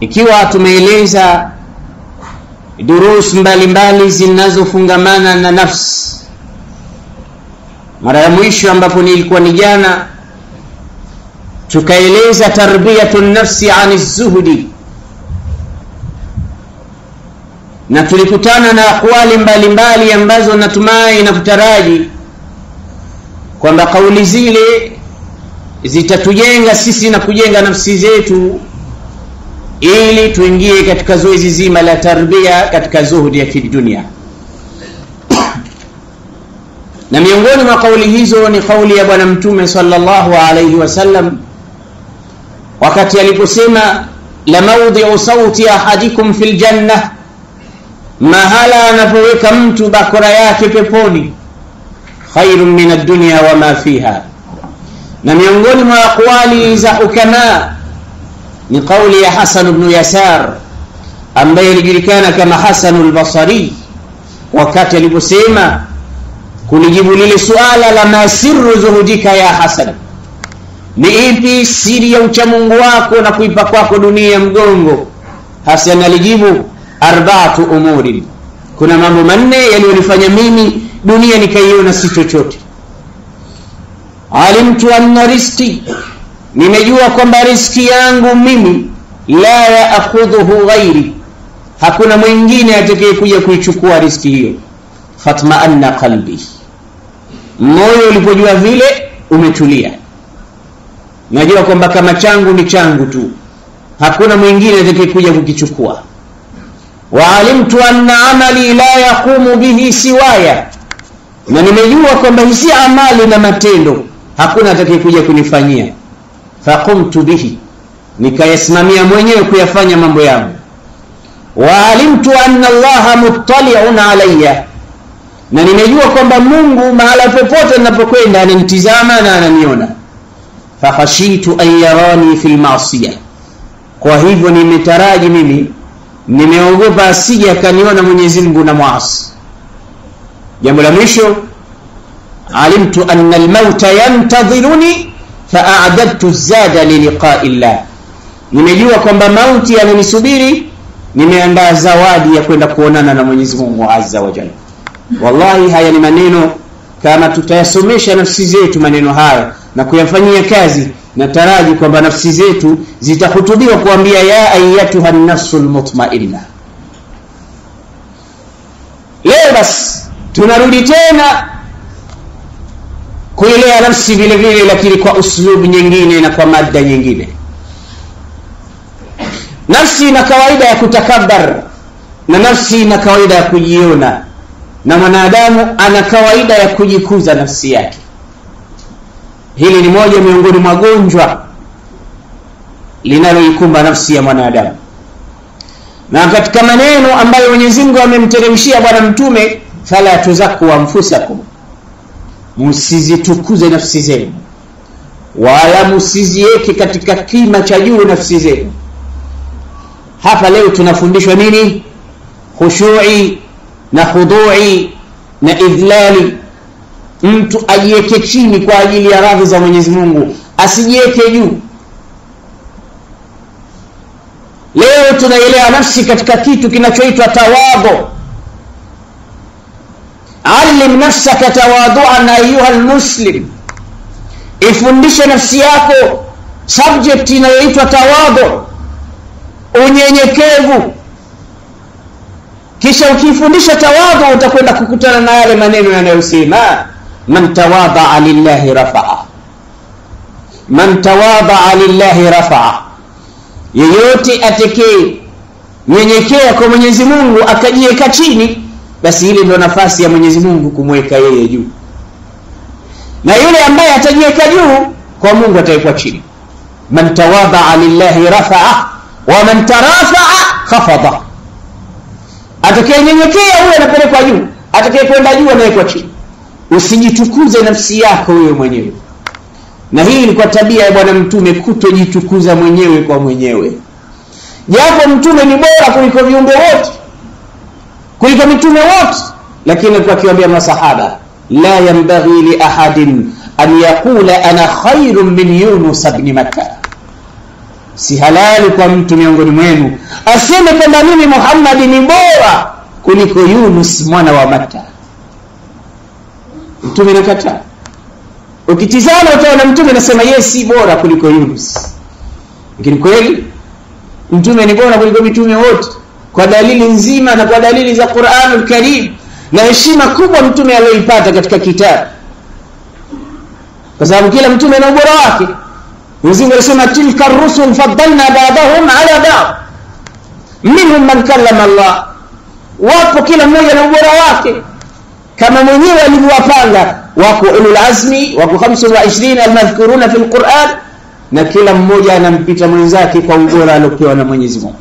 ikiwa tumeeleza durus mbalimbali zinazofungamana na nafsi, mara ya mwisho ambapo nilikuwa ni jana tukaeleza tarbiyatun nafsi ani zuhudi, na tulikutana na akwali mbalimbali ambazo natumai na kutaraji kwamba kauli zile zitatujenga sisi na kujenga nafsi zetu ili tuingie katika zoezi zima la tarbia katika zuhudi ya kidunia. Na miongoni mwa kauli hizo ni kauli ya bwana mtume sallallahu alayhi wasallam wakati aliposema la mawdi'u sauti ahadikum fil janna, mahala anapoweka mtu bakora yake peponi, khairun min ad-dunya wa ma fiha. Na miongoni mwa aqwali za ukama ni kauli ya Hasan ibn Yasar ambaye alijulikana kama Hasan al-Basri, wakati aliposema kulijibu lile suala la masirru zuhudika ya Hasan, ni ipi siri ya uchamungu wako na kuipa kwako dunia mgongo? Hasan alijibu arba'atu umuri, kuna mambo manne yaliyonifanya mimi dunia nikaiona si chochote. Alimtu anna rizqi, nimejua kwamba riziki yangu mimi la yaakhudhuhu ghairi, hakuna mwingine atakayekuja kuichukua riziki hiyo. Fatma'anna qalbi, moyo ulipojua vile umetulia, najua kwamba kama changu ni changu tu, hakuna mwingine atakayekuja kukichukua. Wa alimtu anna amali la yaqumu bihi siwaya, na nimejua kwamba hizi amali na matendo hakuna atakayekuja kunifanyia. Faqumtu bihi, nikayasimamia mwenyewe kuyafanya mambo yangu. Wa alimtu anna Allaha muttali'un alayya, na nimejua kwamba Mungu mahala popote ninapokwenda ananitizama na ananiona. Fakhashitu an yarani fil ma'siyah, kwa hivyo nimetaraji mimi, nimeogopa asije akaniona Mwenyezi Mungu na muasi. Jambo la mwisho, alimtu anna al-mauta yantadhiruni fa'adadtu zada li liqa'i Allah, nimejua kwamba mauti yananisubiri, nimeandaa zawadi ya kwenda kuonana na Mwenyezi Mungu azza wa jalla. Wallahi haya ni maneno, kama tutayasomesha nafsi zetu maneno haya na kuyafanyia kazi, nataraji kwamba nafsi zetu zitahutubiwa kuambia ya ayyatuha an-nafsul mutma'inna. Leo basi tunarudi tena kuilea nafsi vile vile, lakini kwa uslubu nyingine na kwa mada nyingine. Nafsi ina kawaida ya kutakabbar, na nafsi ina kawaida ya kujiona, na mwanadamu ana kawaida ya kujikuza nafsi yake. Hili ni moja miongoni mwa gonjwa linaloikumba nafsi ya mwanadamu. Na katika maneno ambayo Mwenyezi Mungu amemteremshia bwana mtume, fala tuzakku anfusakum, msizitukuze nafsi zenu, wala msiziweke katika kima cha juu nafsi zenu. Hapa leo tunafundishwa nini? Khushu'i na khudu'i na idhlali. Mtu ajiweke chini kwa ajili ya radhi za Mwenyezi Mungu, asijiweke juu. Leo tunaelea nafsi katika kitu kinachoitwa tawadhu. Alim nafsaka tawadhu'an ayuha almuslim, ifundishe nafsi yako subject inayoitwa tawadhu, unyenyekevu. Kisha ukifundisha tawadhu utakwenda kukutana na yale maneno yanayosema man tawadha'a lillahi rafa'a, man tawadha'a lillahi rafa'a, yeyote atakaye nyenyekea kwa Mwenyezi Mungu akajiweka chini, basi ile ndio nafasi ya Mwenyezi Mungu kumweka yeye juu. Na yule ambaye atajiweka juu kwa Mungu atawekwa chini. Man tawadha'a lillahi rafa'a wa man tarafa'a khafada, atakayenyenyekea huyo anapelekwa juu, atakayekwenda juu anawekwa chini. Usijitukuze nafsi yako wewe mwenyewe. Na hii ni kwa tabia ya bwana mtume, kutojitukuza mwenyewe kwa mwenyewe. Japo mtume ni bora kuliko viumbe wote, kuliko mitume wote, lakini kwa kiwaambia masahaba, la yanbaghi li ahadin an yaqula ana khairun min Yunus ibn Matta, si halali kwa mtu miongoni mwenu aseme kwamba mimi Muhammad ni bora kuliko Yunus mwana wa Matta. Mtume anakataa. Ukitizama utaona mtume anasema yeye si bora kuliko Yunus. Lakini kweli mtume ni bora kuliko mitume wote kwa dalili nzima na kwa dalili za Qur'anul Karim na heshima kubwa mtume aliyoipata katika kitabu. Kwa sababu kila mtume ana ubora wake. Mwenyezi Mungu anasema tilka ar-rusul faddalna ba'dahum 'ala ba'd. Minhum man kallama Allah. Wapo kila mmoja na ubora wake kama mwenyewe alivyowapanga. Wako ulul azmi, wako 25 almadhkuruna fil Qur'an, na kila mmoja anampita mwenzake kwa ubora aliopewa na Mwenyezi Mungu.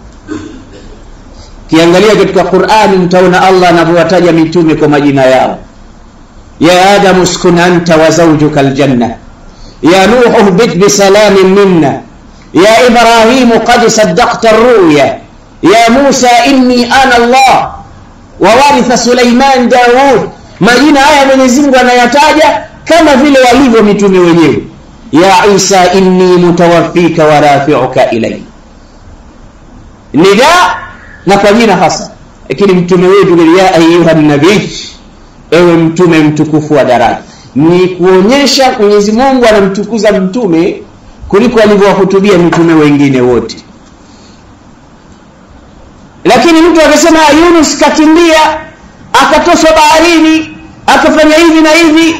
Kiangalia katika Qur'ani mtaona Allah anapowataja mitume kwa majina yao. Ya Adam uskun anta wa zawjuka aljanna, ya Nuh ihbit bi salamin minna, ya Ibrahim qad saddaqta ar-ru'ya, ya Musa inni ana Allah wa waritha Sulaiman Daud. Majina haya Mwenyezi Mungu anayataja kama vile walivyo mitume wenyewe. Ya Isa inni mutawaffika wa rafi'uka ilayya. Nida na kwa jina hasa. Lakini mtume wetu ya ayyuhan nabii, ewe mtume mtukufu wa daraja, ni kuonyesha Mwenyezi Mungu anamtukuza mtume kuliko alivyowahutubia mitume wengine wote. Lakini mtu akasema Yunus kakimbia akatoswa baharini akafanya hivi na hivi,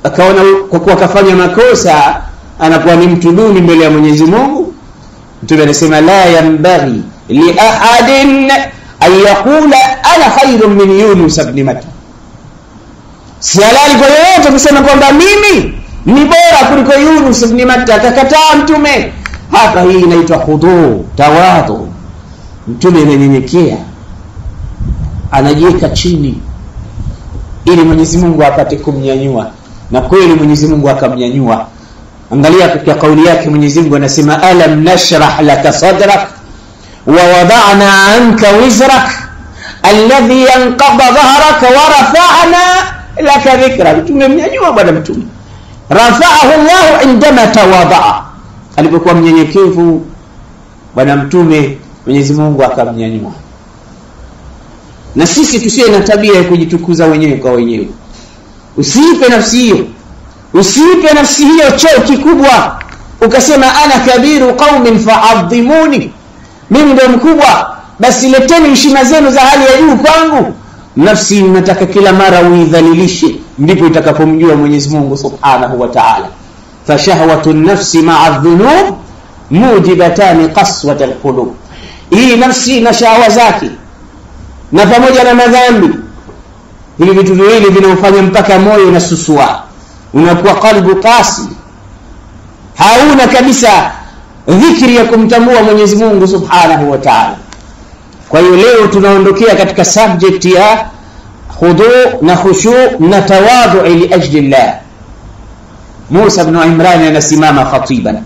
akaona kwa kuwa kafanya makosa anakuwa ni mtu duni mbele ya Mwenyezi Mungu. Mtume anasema la yanbaghi li ahadin an yaqula ana khairun min Yunus ibn Matta. Si halali kwa yeyote kusema kwamba mimi ni bora kuliko Yunus ibn Matta. Akakataa mtume. Hapa hii inaitwa khudu, tawadhu. Mtume ananyenyekea, anajiweka chini ili Mwenyezi Mungu apate kumnyanyua, na kweli Mwenyezi Mungu akamnyanyua. Angalia katika kauli yake Mwenyezi Mungu anasema alam nashrah laka sadrak wa wada'na anka wizrak alladhi yanqadha dhahraka wa rafa'na laka dhikra. Tumemnyanyua bwana mtume. Rafa'ahu Allah indama tawada'a, alipokuwa mnyenyekevu bwana mtume Mwenyezi Mungu akamnyanyua. Na sisi tusiwe na tabia ya kujitukuza wenyewe kwa wenyewe. Usiipe nafsi hiyo cheo kikubwa ukasema ana kabiru qaumin fa'adhimuni, mimi ndio mkubwa basi leteni heshima zenu za hali ya juu kwangu. Nafsi inataka kila mara uidhalilishe, ndipo itakapomjua Mwenyezi Mungu Subhanahu wa Ta'ala. Fa shahwatun nafsi ma'a dhunub mujibatan qaswatal qulub. Hii nafsi na shahawa zake na pamoja na madhambi, hivi vitu viwili vinaufanya mpaka moyo unasusua, unakuwa qalbu qasi, hauna kabisa dhikri ya kumtambua Mwenyezi Mungu Subhanahu wa Ta'ala. Kwa hiyo leo tunaondokea katika subject ya khudu na khushu na tawadhu li ajli Allah. Musa ibn Imran anasimama khatiban.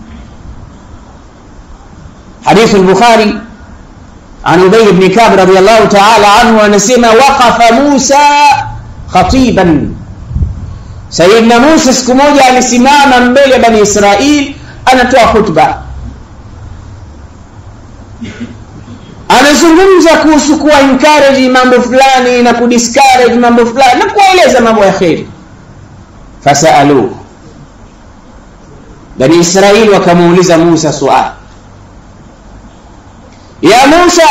Hadith al-Bukhari عن أبي بن كعب رضي الله تعالى عنه أنسمى وقف موسى خطيبا. سيدنا موسى سكموجة alisimama mbele bani Israil anatoa khutba, anazungumza kuhusu kuwa encourage mambo fulani na kudiscourage mambo fulani na kueleza mambo ya khair. Fasalu, bani Israil wakamuuliza Musa swali, يا موسى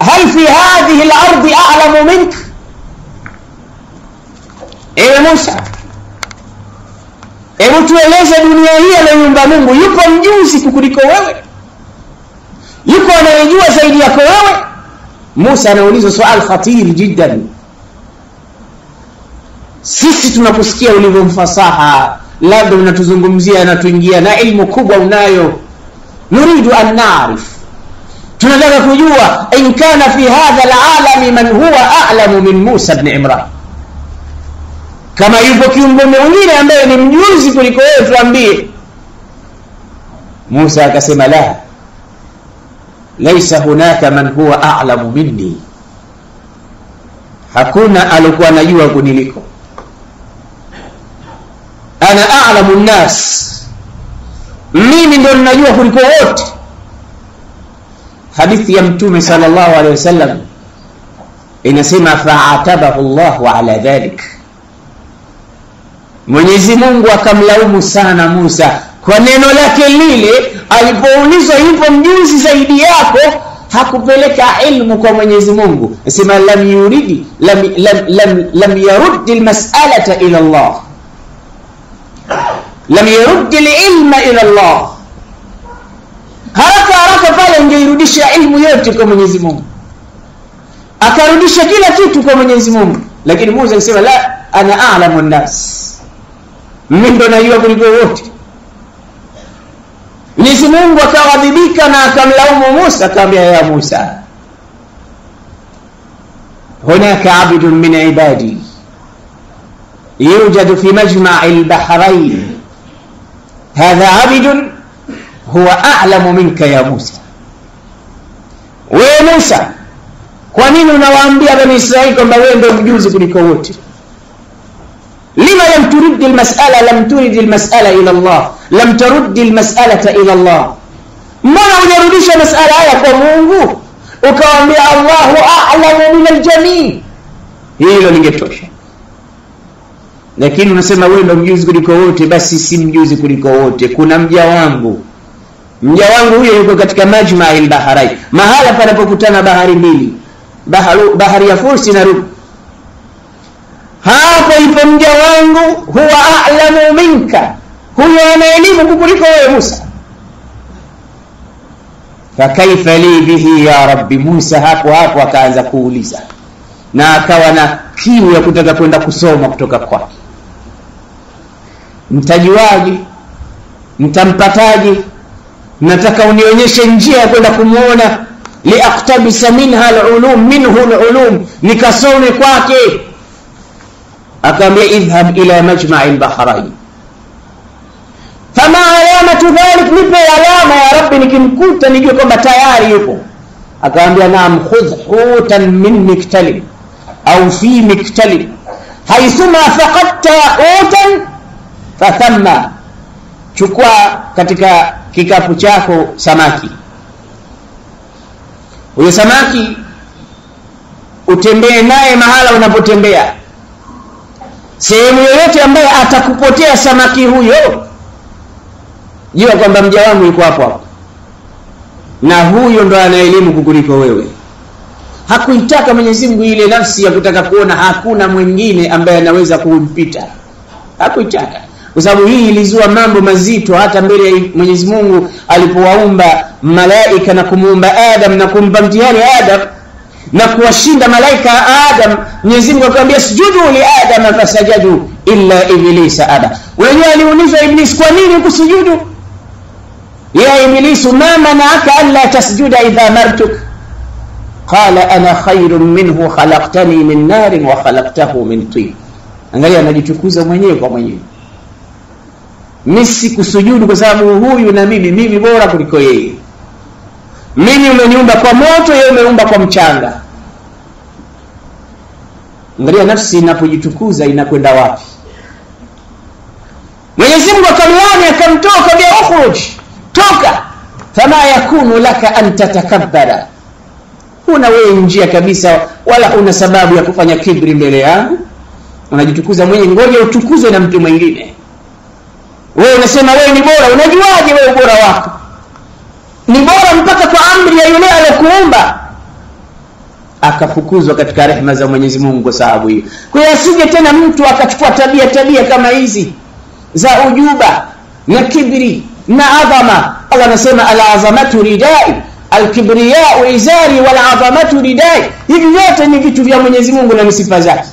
هل في هذه الأرض أعلم منك؟ ewe Musa, hebu tueleze dunia hii aliyoumba Mungu, yuko mjuzi kukuliko wewe? Yuko anayejua zaidi yako wewe? Musa anauliza swali khatir jiddan. Sisi tunakusikia ulivyo mfasaha, labda unatuzungumzia na tuingia na ilmu kubwa unayo. Nuridu an na'rif, tunataka kujua in kana fi hadha al-alami man huwa a'lamu min Musa ibn Imran. Kama yupo kiumbe mwingine ambaye ni mjuzi kuliko wewe tuambie. Musa akasema la, laysa hunaka man huwa a'lamu minni, hakuna alikuwa anajua kuniliko. Ana a'lamu an-nas mimi ndio ninajua kuliko wote. Hadithi ya Mtume sallallahu alaihi wasallam inasema fa'atabahu Allahu ala dhalik, Mwenyezi Mungu akamlaumu sana Musa kwa neno lake lile. Alipoulizwa yupo mjuzi zaidi yako, hakupeleka ilmu kwa Mwenyezi Mungu. Nasema lam yarud almas'alata ila Allah, lam yarud alilma ila Allah. Haraka pale angeirudisha ilmu yote kwa Mwenyezi Mungu, akarudisha kila kitu kwa Mwenyezi Mungu. Lakini Musa akasema la, ana a'lamu an-nas, mimi ndo najua kuliko wote. Mwenyezi Mungu akaghadhibika na akamlaumu Musa, akamwambia ya Musa, hunaka 'abdun min 'ibadi yujadu fi majma'i al-bahrayn, hadha 'abdun huwa a'lamu minka ya Musa. Wewe Musa, kwa nini unawaambia Bani Israeli kwamba wewe ndio mjuzi kuliko wote? Lima lam turid almas'ala, lam turid almas'ala ila Allah, lam turud almas'alata ila Allah. Mbona unarudisha mas'ala haya kwa Mungu ukawaambia Allahu a'lamu min aljami'? Hilo lingetosha. Lakini unasema wewe ndio mjuzi kuliko wote. Basi si mjuzi kuliko wote, kuna mja wangu huyo yuko katika majma'i al-bahrain, mahala panapokutana bahari mbili, bahari ya Fursi na Rum. Hapo ipo mja wangu, huwa a'lamu minka, huyo ana elimu kuliko wewe Musa. Fa kaifa li bihi ya rabbi. Musa hapo akaanza kuuliza, na akawa na kiu ya kutaka kwenda kusoma kutoka kwake. Mtajuaje? Mtampataje? Nataka unionyeshe njia ya kwenda kumuona, liaqtabisa minha minhu al-ulum, nikasome kwake. Akamwambia idhhab ila majma'i al-bahrain, fama alamatu dhalik, nipe alama ya rabbi nikimkuta nijue kwamba tayari yupo. Akamwambia naam, khudh hutan min miktalib au fi miktalib, haithuma faqadta hutan fathamma, chukua katika kikapu chako samaki. Huyo samaki utembee naye mahala unapotembea, sehemu yoyote ambayo atakupotea samaki huyo, jua kwamba mja wangu yuko hapo, na huyo ndo ana elimu kukuliko wewe. Hakuitaka Mwenyezi Mungu ile nafsi ya kutaka kuona hakuna mwingine ambaye anaweza kumpita, hakuitaka, kwa sababu hii ilizua mambo mazito hata mbele ya Mwenyezi Mungu alipowaumba malaika na kumuumba Adam na kumpa mtihani Adam na kuwashinda malaika Adam. Mwenyezi Mungu akamwambia sujudu li Adam fasajadu illa iblisa aba. Wewe aliulizwa Iblis, kwa nini ukusujudu? Ya Iblis, ma mana'aka alla tasjuda idha martuk? Qala ana khairun minhu, khalaqtani min narin wa khalaqtahu min tin. Angalia, anajichukuza mwenyewe kwa mwenyewe. Mimi sikusujudu kwa sababu huyu na mimi bora kuliko yeye. Mimi umeniumba kwa moto, yeye umeumba kwa mchanga. Angalia nafsi inapojitukuza inakwenda wapi. Mwenyezi Mungu akamwani akamtoka, bia ukhruj, toka, fama yakunu laka an tatakabbara, huna wewe njia kabisa wala huna sababu ya kufanya kibri mbele yangu. Unajitukuza mwenyewe, ngoja utukuzwe na mtu mwingine. Wewe unasema wewe ni bora, unajuaje wewe bora wako? Ni bora mpaka kwa amri ya yule aliyokuumba. Akafukuzwa katika rehema za Mwenyezi Mungu kwa sababu hiyo. Kwa hiyo asije tena mtu akachukua tabia kama hizi za ujuba na kibri na adhama. Allah anasema al-azamatu ridai, al-kibriya'u izari wal-azamatu ridai. Hivi vyote ni vitu vya Mwenyezi Mungu na sifa zake.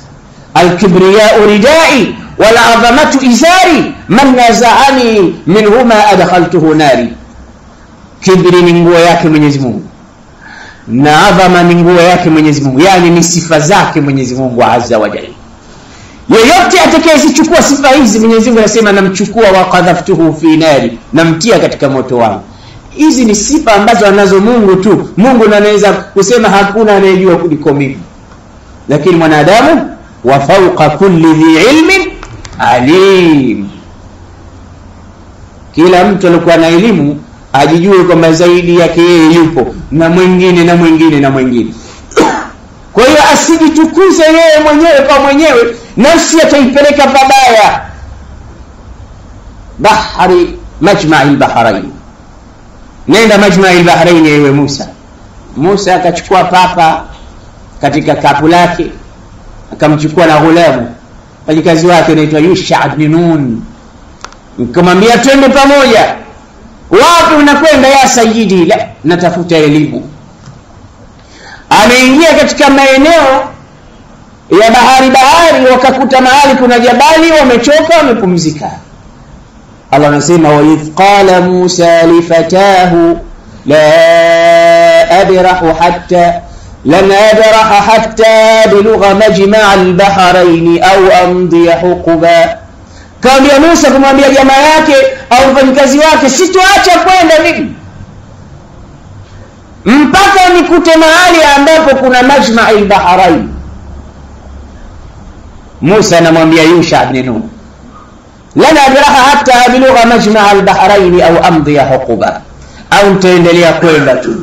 Al-kibriya'u ridai wal-azamatu izari, man naza'ani minhuma adkhaltuhu nari. Kibri ni nguo yake Mwenyezi Mungu, na adhama ni nguo yake Mwenyezi Mungu, yani ni sifa zake Mwenyezi Mungu azza wa jalla. Yeyote atakayezichukua sifa hizi, Mwenyezi Mungu anasema namchukua wa qadhaftuhu fi nari, namtia katika moto wangu. Hizi ni sifa ambazo anazo Mungu tu. Mungu anaweza kusema hakuna anayejua kuliko mimi, lakini mwanadamu wa fawqa kulli dhi ilmin alim. kila mtu alikuwa na elimu ajijue kwamba zaidi yake yeye yupo na mwingine na mwingine na mwingine. Kwa hiyo asijitukuze yeye mwenyewe kwa mwenyewe, nafsi ataipeleka pabaya. Bahari majma'il bahrain, nenda majma'il bahrain ewe Musa. Musa akachukua papa katika kapu lake, akamchukua na ghulamu fanyikazi wake anaitwa Yusha ibn Nun, nikamwambia twende pamoja. Wapi unakwenda ya sayyidi? La, natafuta elimu. Ameingia katika maeneo ya bahari, wakakuta mahali kuna jabali, wamechoka, wamepumzika. Allah anasema wa idh qala Musa li fatahu la abrahu hatta bilugha majma' al-bahrain au amdi huquba. Kaambia Musa kumwambia jamaa yake au mfanyikazi wake, sitoacha kwenda mimi mpaka nikute mahali ambapo kuna majma' al-bahrain. Musa anamwambia Yusha ibn Nun, lana abraha hatta bilugha majma' al-bahrain au amdi huquba, au nitaendelea kwenda tu,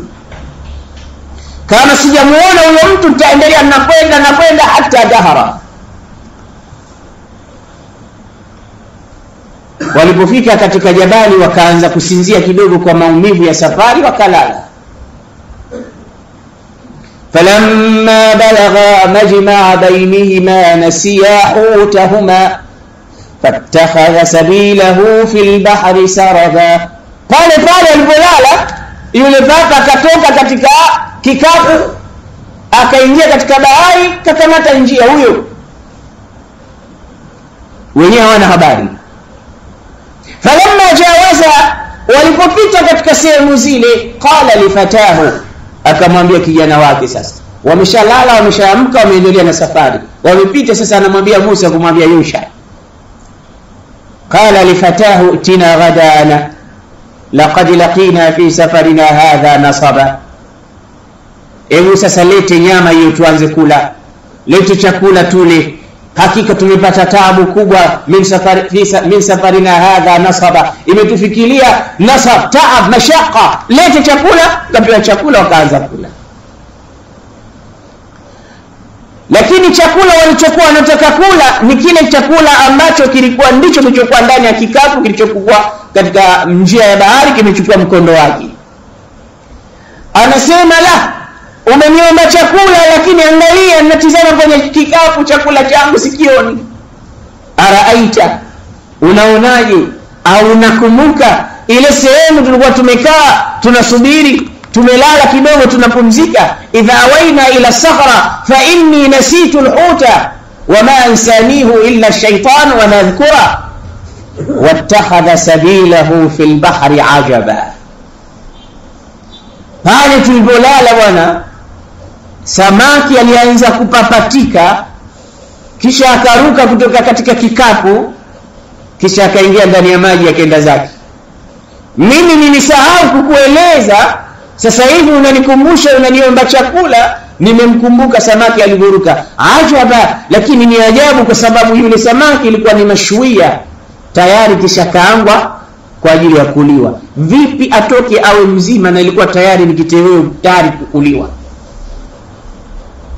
kama sijamuona huyo mtu nitaendelea nakwenda hata dahara. Walipofika katika jabali wakaanza kusinzia kidogo kwa maumivu ya safari, wakalala. Falamma balagha majma'a bainihima nasiya hutahuma fattakhadha sabilahu fil bahri saraba. Pale alipolala yule papa akatoka katika kikapu akaingia katika bahari, kakamata njia huyo, wenyewe hawana habari. Falamma jawaza, walipopita katika sehemu zile, qala li fatahu, akamwambia kijana wake. Sasa wameshalala, wameshaamka, wameendelea na safari, wamepita. Sasa anamwambia Musa kumwambia Yusha, qala li fatahu tina ghadana laqad laqina fi safarina hadha nasaba. Ewe sasa lete nyama hiyo tuanze kula, lete chakula tule, hakika tumepata taabu kubwa. Min safarina hadha nasaba, imetufikiria nasab, taab, mashaka. Lete chakula. Kapewa chakula, wakaanza kula. Lakini chakula walichokuwa wanataka kula ni kile chakula ambacho kilikuwa ndicho kilichokuwa ndani ya kikapu kilichokuwa katika njia ya bahari, kimechukua mkondo wake. Anasema la, umeniomba chakula lakini angalia natizama kwenye kikapu chakula changu sikioni. Araaita, unaonaje au unakumbuka ile sehemu tulikuwa tumekaa tunasubiri, tumelala kidogo tunapumzika? Idha waina ila sakhra fa inni nasitu alhuta wama ansanihu illa ash-shaytan wa nadhkura wattakhadha sabilahu fil bahri ajaba. Pale tulipolala bwana, samaki alianza kupapatika, kisha akaruka kutoka katika kikapu, kisha akaingia ndani ya maji akaenda zake. Mimi nilisahau kukueleza, sasa hivi unanikumbusha, unaniomba chakula, nimemkumbuka samaki aliburuka. Ajaba, lakini ni ajabu kwa sababu yule samaki ilikuwa ni mashwia tayari, kisha kaangwa kwa ajili ya kuliwa. Vipi atoke awe mzima na ilikuwa tayari ni kitoweo tayari kuliwa?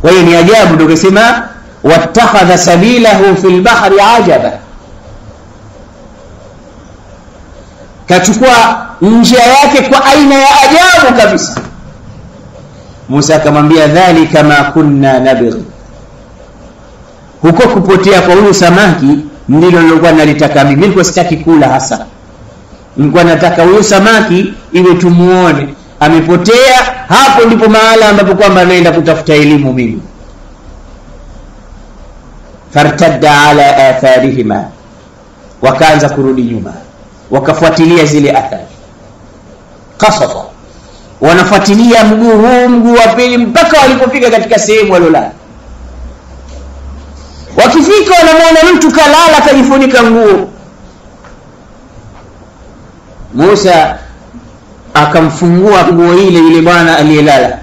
Kwa hiyo ni ajabu. Ndio kusema wattakhadha sabilahu fil bahri ajaba, kachukua njia yake kwa aina ya ajabu kabisa. Musa akamwambia dhalika ma kunna nabghi, huko kupotea kwa huyu samaki ndilo nilikuwa nalitaka mimi. Nilikuwa sitaki kula hasa, nilikuwa nataka huyu samaki iwe tumuone amepotea. Hapo ndipo mahala ambapo kwamba naenda kutafuta elimu mimi. Fartadda ala atharihima, wakaanza kurudi nyuma, wakafuatilia zile athari. Qasasa, wanafuatilia mguu huu mguu wa pili mpaka walipofika katika sehemu walolala. Wakifika wanamuona mtu kalala kajifunika nguo. Musa akamfungua nguo ile bwana aliyelala.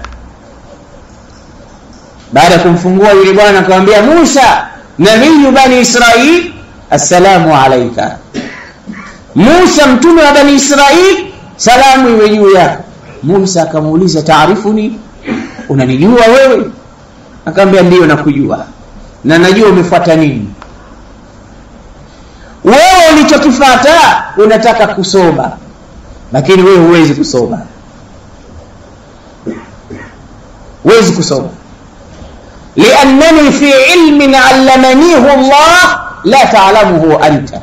Baada ya kumfungua yule bwana akamwambia Musa, nabii bani Israil, assalamu alayka. Musa mtume wa Bani Israili, salamu iwe juu yako. Musa akamuuliza, taarifuni, unanijua wewe? Akamwambia ndio nakujua na najua umefuata nini. Wewe ulichokifuata unataka kusoma, lakini wewe huwezi kusoma. Huwezi kusoma. Liannani fi ilmin allamanihu Allah la ta'lamuhu anta.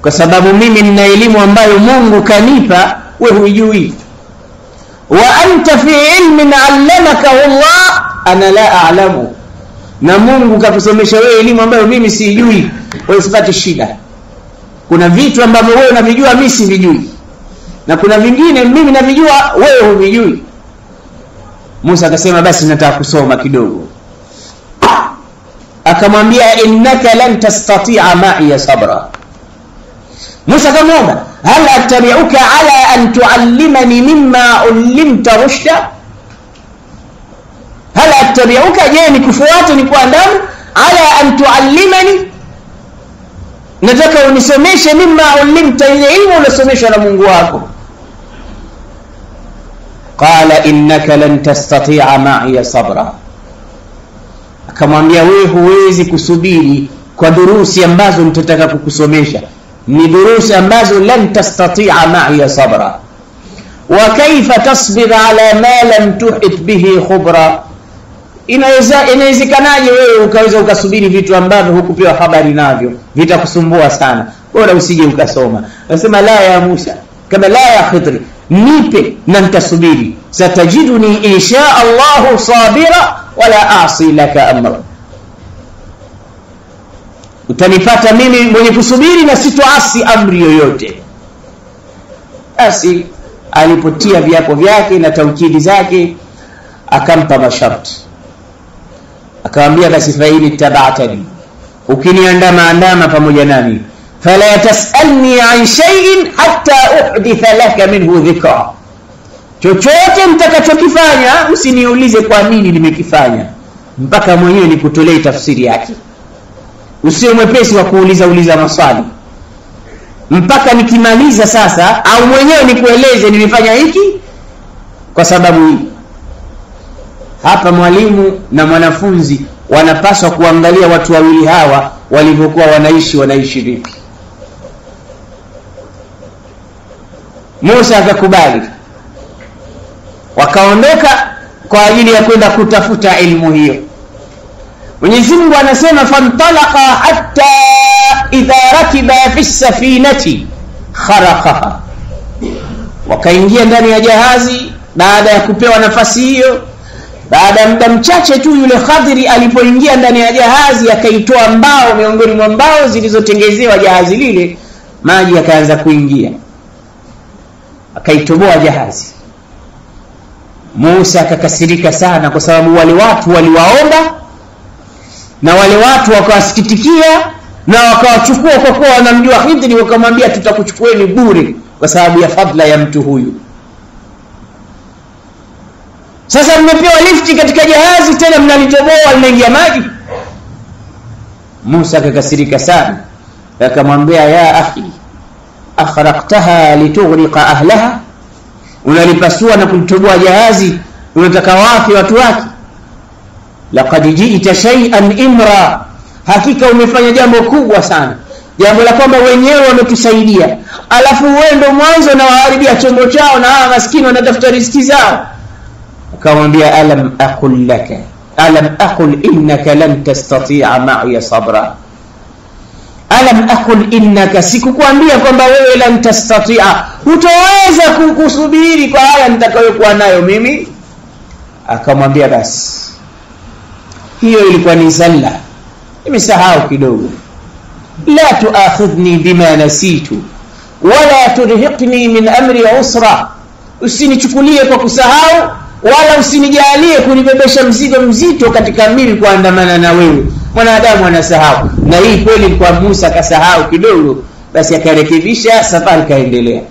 Kwa sababu mimi nina elimu ambayo Mungu kanipa, wewe hujui. Wa anta fi ilmin allamaka Allah ana la a'lamu. Na Mungu kakusomesha wewe elimu ambayo mimi sijui, wewe usipate shida. Kuna vitu ambavyo wewe unavijua mimi sivijui, na kuna vingine mimi navijua wewe huvijui. Musa akasema basi nataka kusoma kidogo. Akamwambia innaka lan tastati'a ma'iya sabra. Musa akamwambia hal attabi'uka ala an tu'allimani mimma ullimta rushda. Hal attabi'uka, je nikufuate nikuandame, ala an tu'allimani, nataka unisomeshe mimma ullimta, ile ilmu unasomeshwa na Mungu wako. Qala innaka lan tastati'a ma'iya sabra. Akamwambia wewe huwezi kusubiri kwa durusi ambazo nitataka kukusomesha, ni durusi ambazo lan tastati'a ma'iya sabra. Wa kaifa tasbir ala ma lam tuhit bihi khubra. Inawezekanaje wewe ukaweza ukasubiri vitu ambavyo hukupewa habari navyo, vitakusumbua sana, bora usije ukasoma. Anasema la ya Musa, kama la ya Khidri, nipe na nitasubiri. Satajiduni insha Allah sabira wala a'si laka amra. Utanipata mimi mwenye kusubiri na sitoasi amri yoyote. Basi alipotia viapo vyake na taukidi zake, akampa masharti. Akamwambia basi faili tabatani, ukiniandama pamoja nami, fala tasalni an shay'in hatta uhditha laka minhu dhikra. Chochote mtakachokifanya usiniulize kwa nini nimekifanya, mpaka mwenyewe nikutolee tafsiri yake. Usiwe mwepesi wa kuuliza maswali mpaka nikimaliza sasa, au mwenyewe nikueleze nimefanya hiki kwa sababu hii. Hapa mwalimu na mwanafunzi wanapaswa kuangalia watu wawili hawa walivyokuwa wanaishi vipi. Musa akakubali, wakaondoka kwa ajili ya kwenda kutafuta ilmu hiyo. Mwenyezi Mungu anasema fantalaqa hatta idha rakiba fi safinati kharaqaha. Wakaingia ndani ya jahazi baada ya kupewa nafasi hiyo. Baada muda mchache tu yule Khadiri alipoingia ndani ya jahazi, akaitoa mbao miongoni mwa mbao zilizotengezewa jahazi lile, maji yakaanza kuingia, akaitoboa jahazi. Musa akakasirika sana, kwa sababu wale watu waliwaomba na wale watu wakawasikitikia na wakawachukua kwa kuwa wanamjua Khidri, wakamwambia tutakuchukueni bure kwa sababu ya fadla ya mtu huyu. Sasa mmepewa lifti katika jahazi, tena mnalitoboa linaingia maji. Musa akakasirika sana, akamwambia ya akhi, akhraqtaha litughriqa ahlaha. Unalipasua na kulitoboa jahazi, unataka wafi watu wake? Laqad ji'ta shay'an imra, hakika umefanya jambo kubwa sana, jambo la kwamba wenyewe wametusaidia, alafu wewe ndo mwanzo na waharibia chombo chao, na hawa maskini wanatafuta riziki zao. Akamwambia alam aqul innaka lan tastati'a ma'iya sabra. Alam aqul innaka, sikukwambia kwamba wewe lan tastati'a, hutaweza kukusubiri kwa haya nitakayokuwa nayo mimi? Akamwambia basi hiyo ilikuwa ni zalla, nimesahau kidogo. La tuakhidhni bima nasitu wala turhiqni min amri usra. Usinichukulie kwa kusahau, wala usinijalie kunibebesha mzigo mzito katika mimi kuandamana na wewe. Mwanadamu anasahau, na hii kweli kwa Musa akasahau kidogo, basi akarekebisha, safari kaendelea.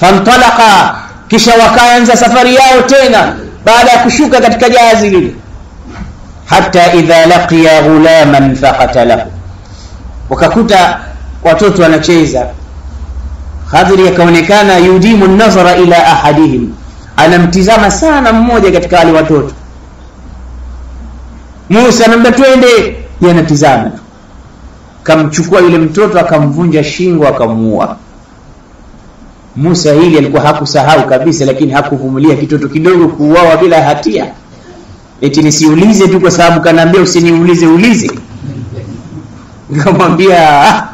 Fantalaqa, kisha wakaanza safari yao tena baada ya kushuka katika jahazi lile. Hatta idha laqiya ghulaman faqatalahu, wakakuta watoto wanacheza. Khadiri akaonekana yudimu an-nazara ila ahadihim, anamtizama sana mmoja katika wale watoto. Musa anamwambia twende, yanatizama. Kamchukua yule mtoto akamvunja shingo akamuua. Musa hili alikuwa hakusahau kabisa, lakini hakuvumilia kitoto kidogo kuuawa bila hatia. Eti nisiulize tu kwa sababu kanaambia usiniulize. Nikamwambia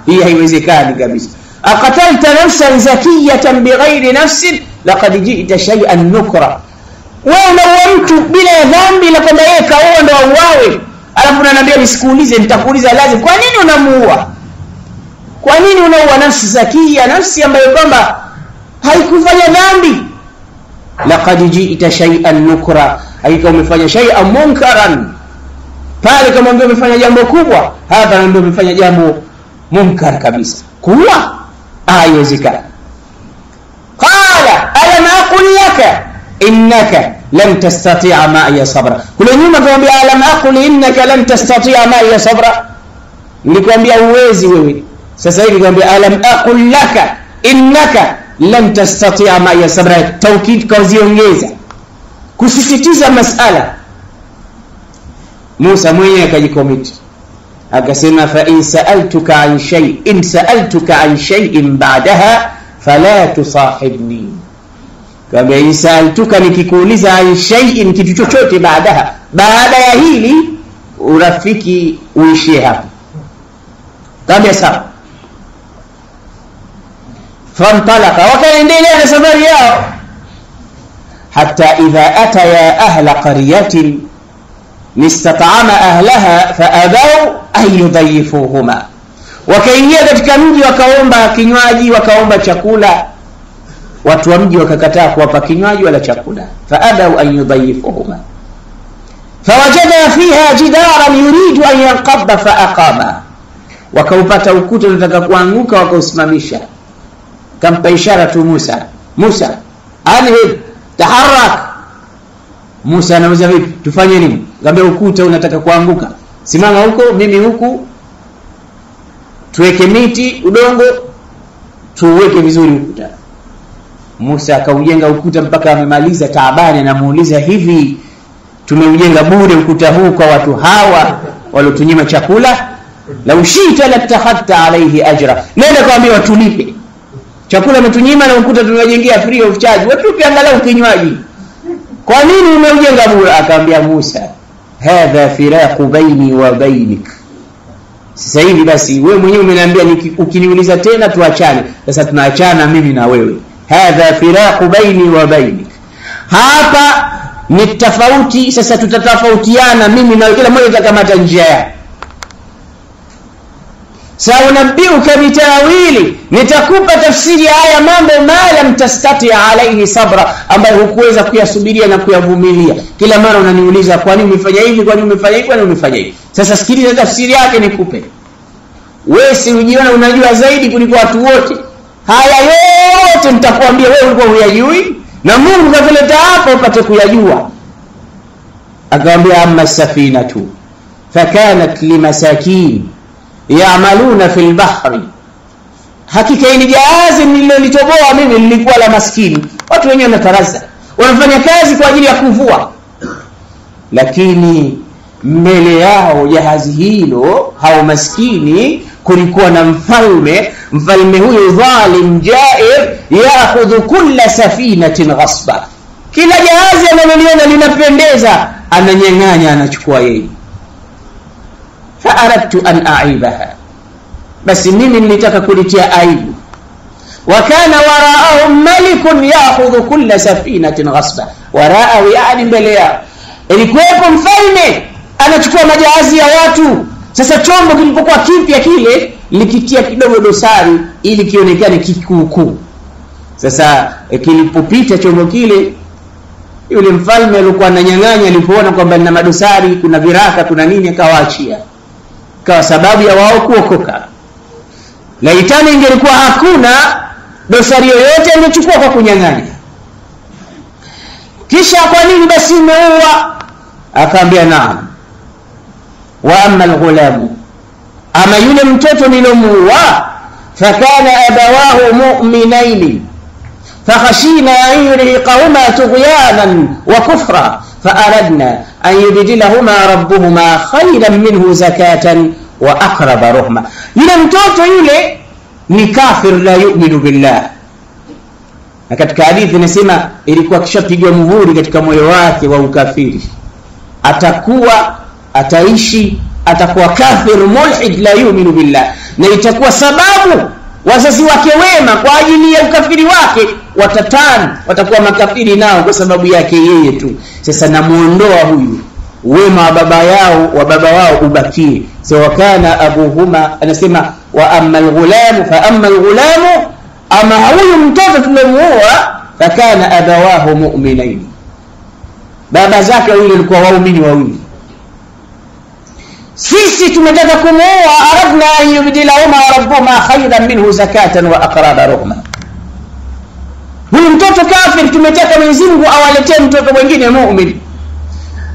hii haiwezekani kabisa. Aqatalta nafsan zakiyatan bighairi nafsin laqad ji'ta shay'an nukra. Wewe unaua mtu bila dhambi na kwamba yeye kaoa ndo auawe. Alafu unaniambia nisikuulize, nitakuuliza lazima. Kwa nini unamuua? Kwa nini unaua nafsi zakia, nafsi ambayo kwamba haikufanya dhambi? Laqad ji'ta shay'an nukra, hakika umefanya shay'an munkaran. Pale kama ndio umefanya jambo kubwa, hapa ndio umefanya jambo munkar kabisa. Kuua haiwezekani. Qala alam aqul laka innaka lan tastati'a ma'iya sabra. Kule nyuma tuambia alam aqul innaka lan tastati'a ma'iya sabra, nilikwambia uwezi wewe. Sasa hivi nikwambia alam aqul laka innaka lan tastati'a ma'iya sabra, taukid kauziongeza kusisitiza masala. Musa mwenyewe akajikomiti akasema fa in sa'altuka an shay'in ba'daha fala tusahibni. Kama in sa'altuka, nikikuuliza an shay'in, kitu chochote baada ya hili, urafiki uishie hapa. Kama sawa. Fantalaka, wakaendelea na safari yao hatta idha ataya ahla qaryatin nistata'ama ahlaha fa'abaw an yudayifuhuma. Wakaingia katika mji wakaomba kinywaji, wakaomba chakula. Watu wa mji wakakataa kuwapa kinywaji wala chakula. Fa'abaw an yudayifuhuma fawajada fiha jidaran yuridu an yanqadha fa'aqama. Wakaupata ukuta unataka kuanguka, wakausimamisha. Kampa ishara tu Musa anhid taharrak. Musa anauliza vipi, tufanye nini? Ngambia ukuta unataka kuanguka, simama huko, mimi huku, tuweke miti, udongo, tuweke vizuri ukuta. Musa akaujenga ukuta mpaka amemaliza. Taabani anamuuliza, hivi tumeujenga bure ukuta huu kwa watu hawa waliotunyima chakula? La ushita la tahatta alayhi ajra, nenda kaambia watulipe chakula umetunyima na ukuta tunajengea free of charge, watupe angalau kinywaji. Kwa nini umeujenga bure? Akaambia Musa, hadha firaqu baini wa bainik. Sasa hivi basi wewe mwenyewe umeniambia ukiniuliza tena tuachane. Sasa tunaachana mimi na wewe. Hadha firaqu baini wa bainik. Hapa ni tofauti, sasa tutatofautiana mimi na kila mmoja atakamata njia yake. Saunabiuka bitawili, nitakupa tafsiri ya haya mambo lam tastati alayhi sabra, ambayo hukuweza kuyasubiria na kuyavumilia. Kila mara unaniuliza kwa nini umefanya hivi, kwa nini umefanya hivi, kwa nini umefanya hivi. Sasa sikiliza tafsiri yake nikupe. Wewe si ujiona unajua zaidi kuliko watu wote. Haya yote nitakwambia wewe ulikuwa huyajui, na Mungu kakuleta hapo upate kuyajua. Akamwambia amma safinatu fakanat limasakin ya'maluna fil bahri. Hakika ni jahazi nililolitoboa mimi lilikuwa la maskini. Watu wenyewe wanataraza, wanafanya kazi kwa ajili ya kuvua. Lakini mbele yao jahazi hilo, hao maskini, kulikuwa na mfalme huyo dhalim jair, ya'khudhu kulla safinatin ghasba. Kila jahazi analoliona linapendeza ananyang'anya, anachukua yeye. Fa'aradtu an a'ibaha, basi mimi nilitaka kulitia aibu. Wa kana wara'ahum malikun ya'khudhu kulla safinatin ghasba. Wara'ahu yani mbele yao ilikuwepo mfalme anachukua majahazi ya watu. Sasa chombo kilipokuwa kipya kile likitia kidogo dosari ili kionekane kikuu. Sasa kilipopita chombo kile, yule mfalme alikuwa ananyang'anya, alipoona kwamba lina madosari, kuna viraka, kuna nini, akawaachia. Kwa sababu ya wao kuokoka. Laitani ingelikuwa hakuna dosari yoyote angechukua kwa kunyang'anya. Kisha kwa nini basi umeua? Akaambia naam. Wa amma al-ghulamu, ama yule mtoto nilomuua, fakana abawahu mu'minaini fakhashina an yurhiqahuma tughyanan wa kufra faaradna an yubdilahuma rabbuhuma khayran minhu zakatan wa aqraba rahma. Yule mtoto yule ni kafir, la yu'minu billah. Na katika hadithi inasema ilikuwa kishapigwa muhuri katika moyo wake wa ukafiri, ataishi atakuwa kafir mulhid la yu'minu billah, na itakuwa sababu wazazi wake wema kwa ajili ya ukafiri wake watakuwa makafiri nao kwa sababu yake yeye tu. Sasa namuondoa huyu, wema wa baba wao ubakie. So kana abuhuma, anasema wa amma al-ghulam fa amma al-ghulam, ama huyu mtoto tumemuoa, fakana abawahu mu'minain, baba zake wawili walikuwa waumini wawili. Sisi tumetaka kumuoa, aradna an yubdilahuma rabbuhuma khayran minhu zakatan wa aqraba rahma. Huyu mtoto kafir tumetaka Mwenyezi Mungu awaletee mtoto mwingine muumini,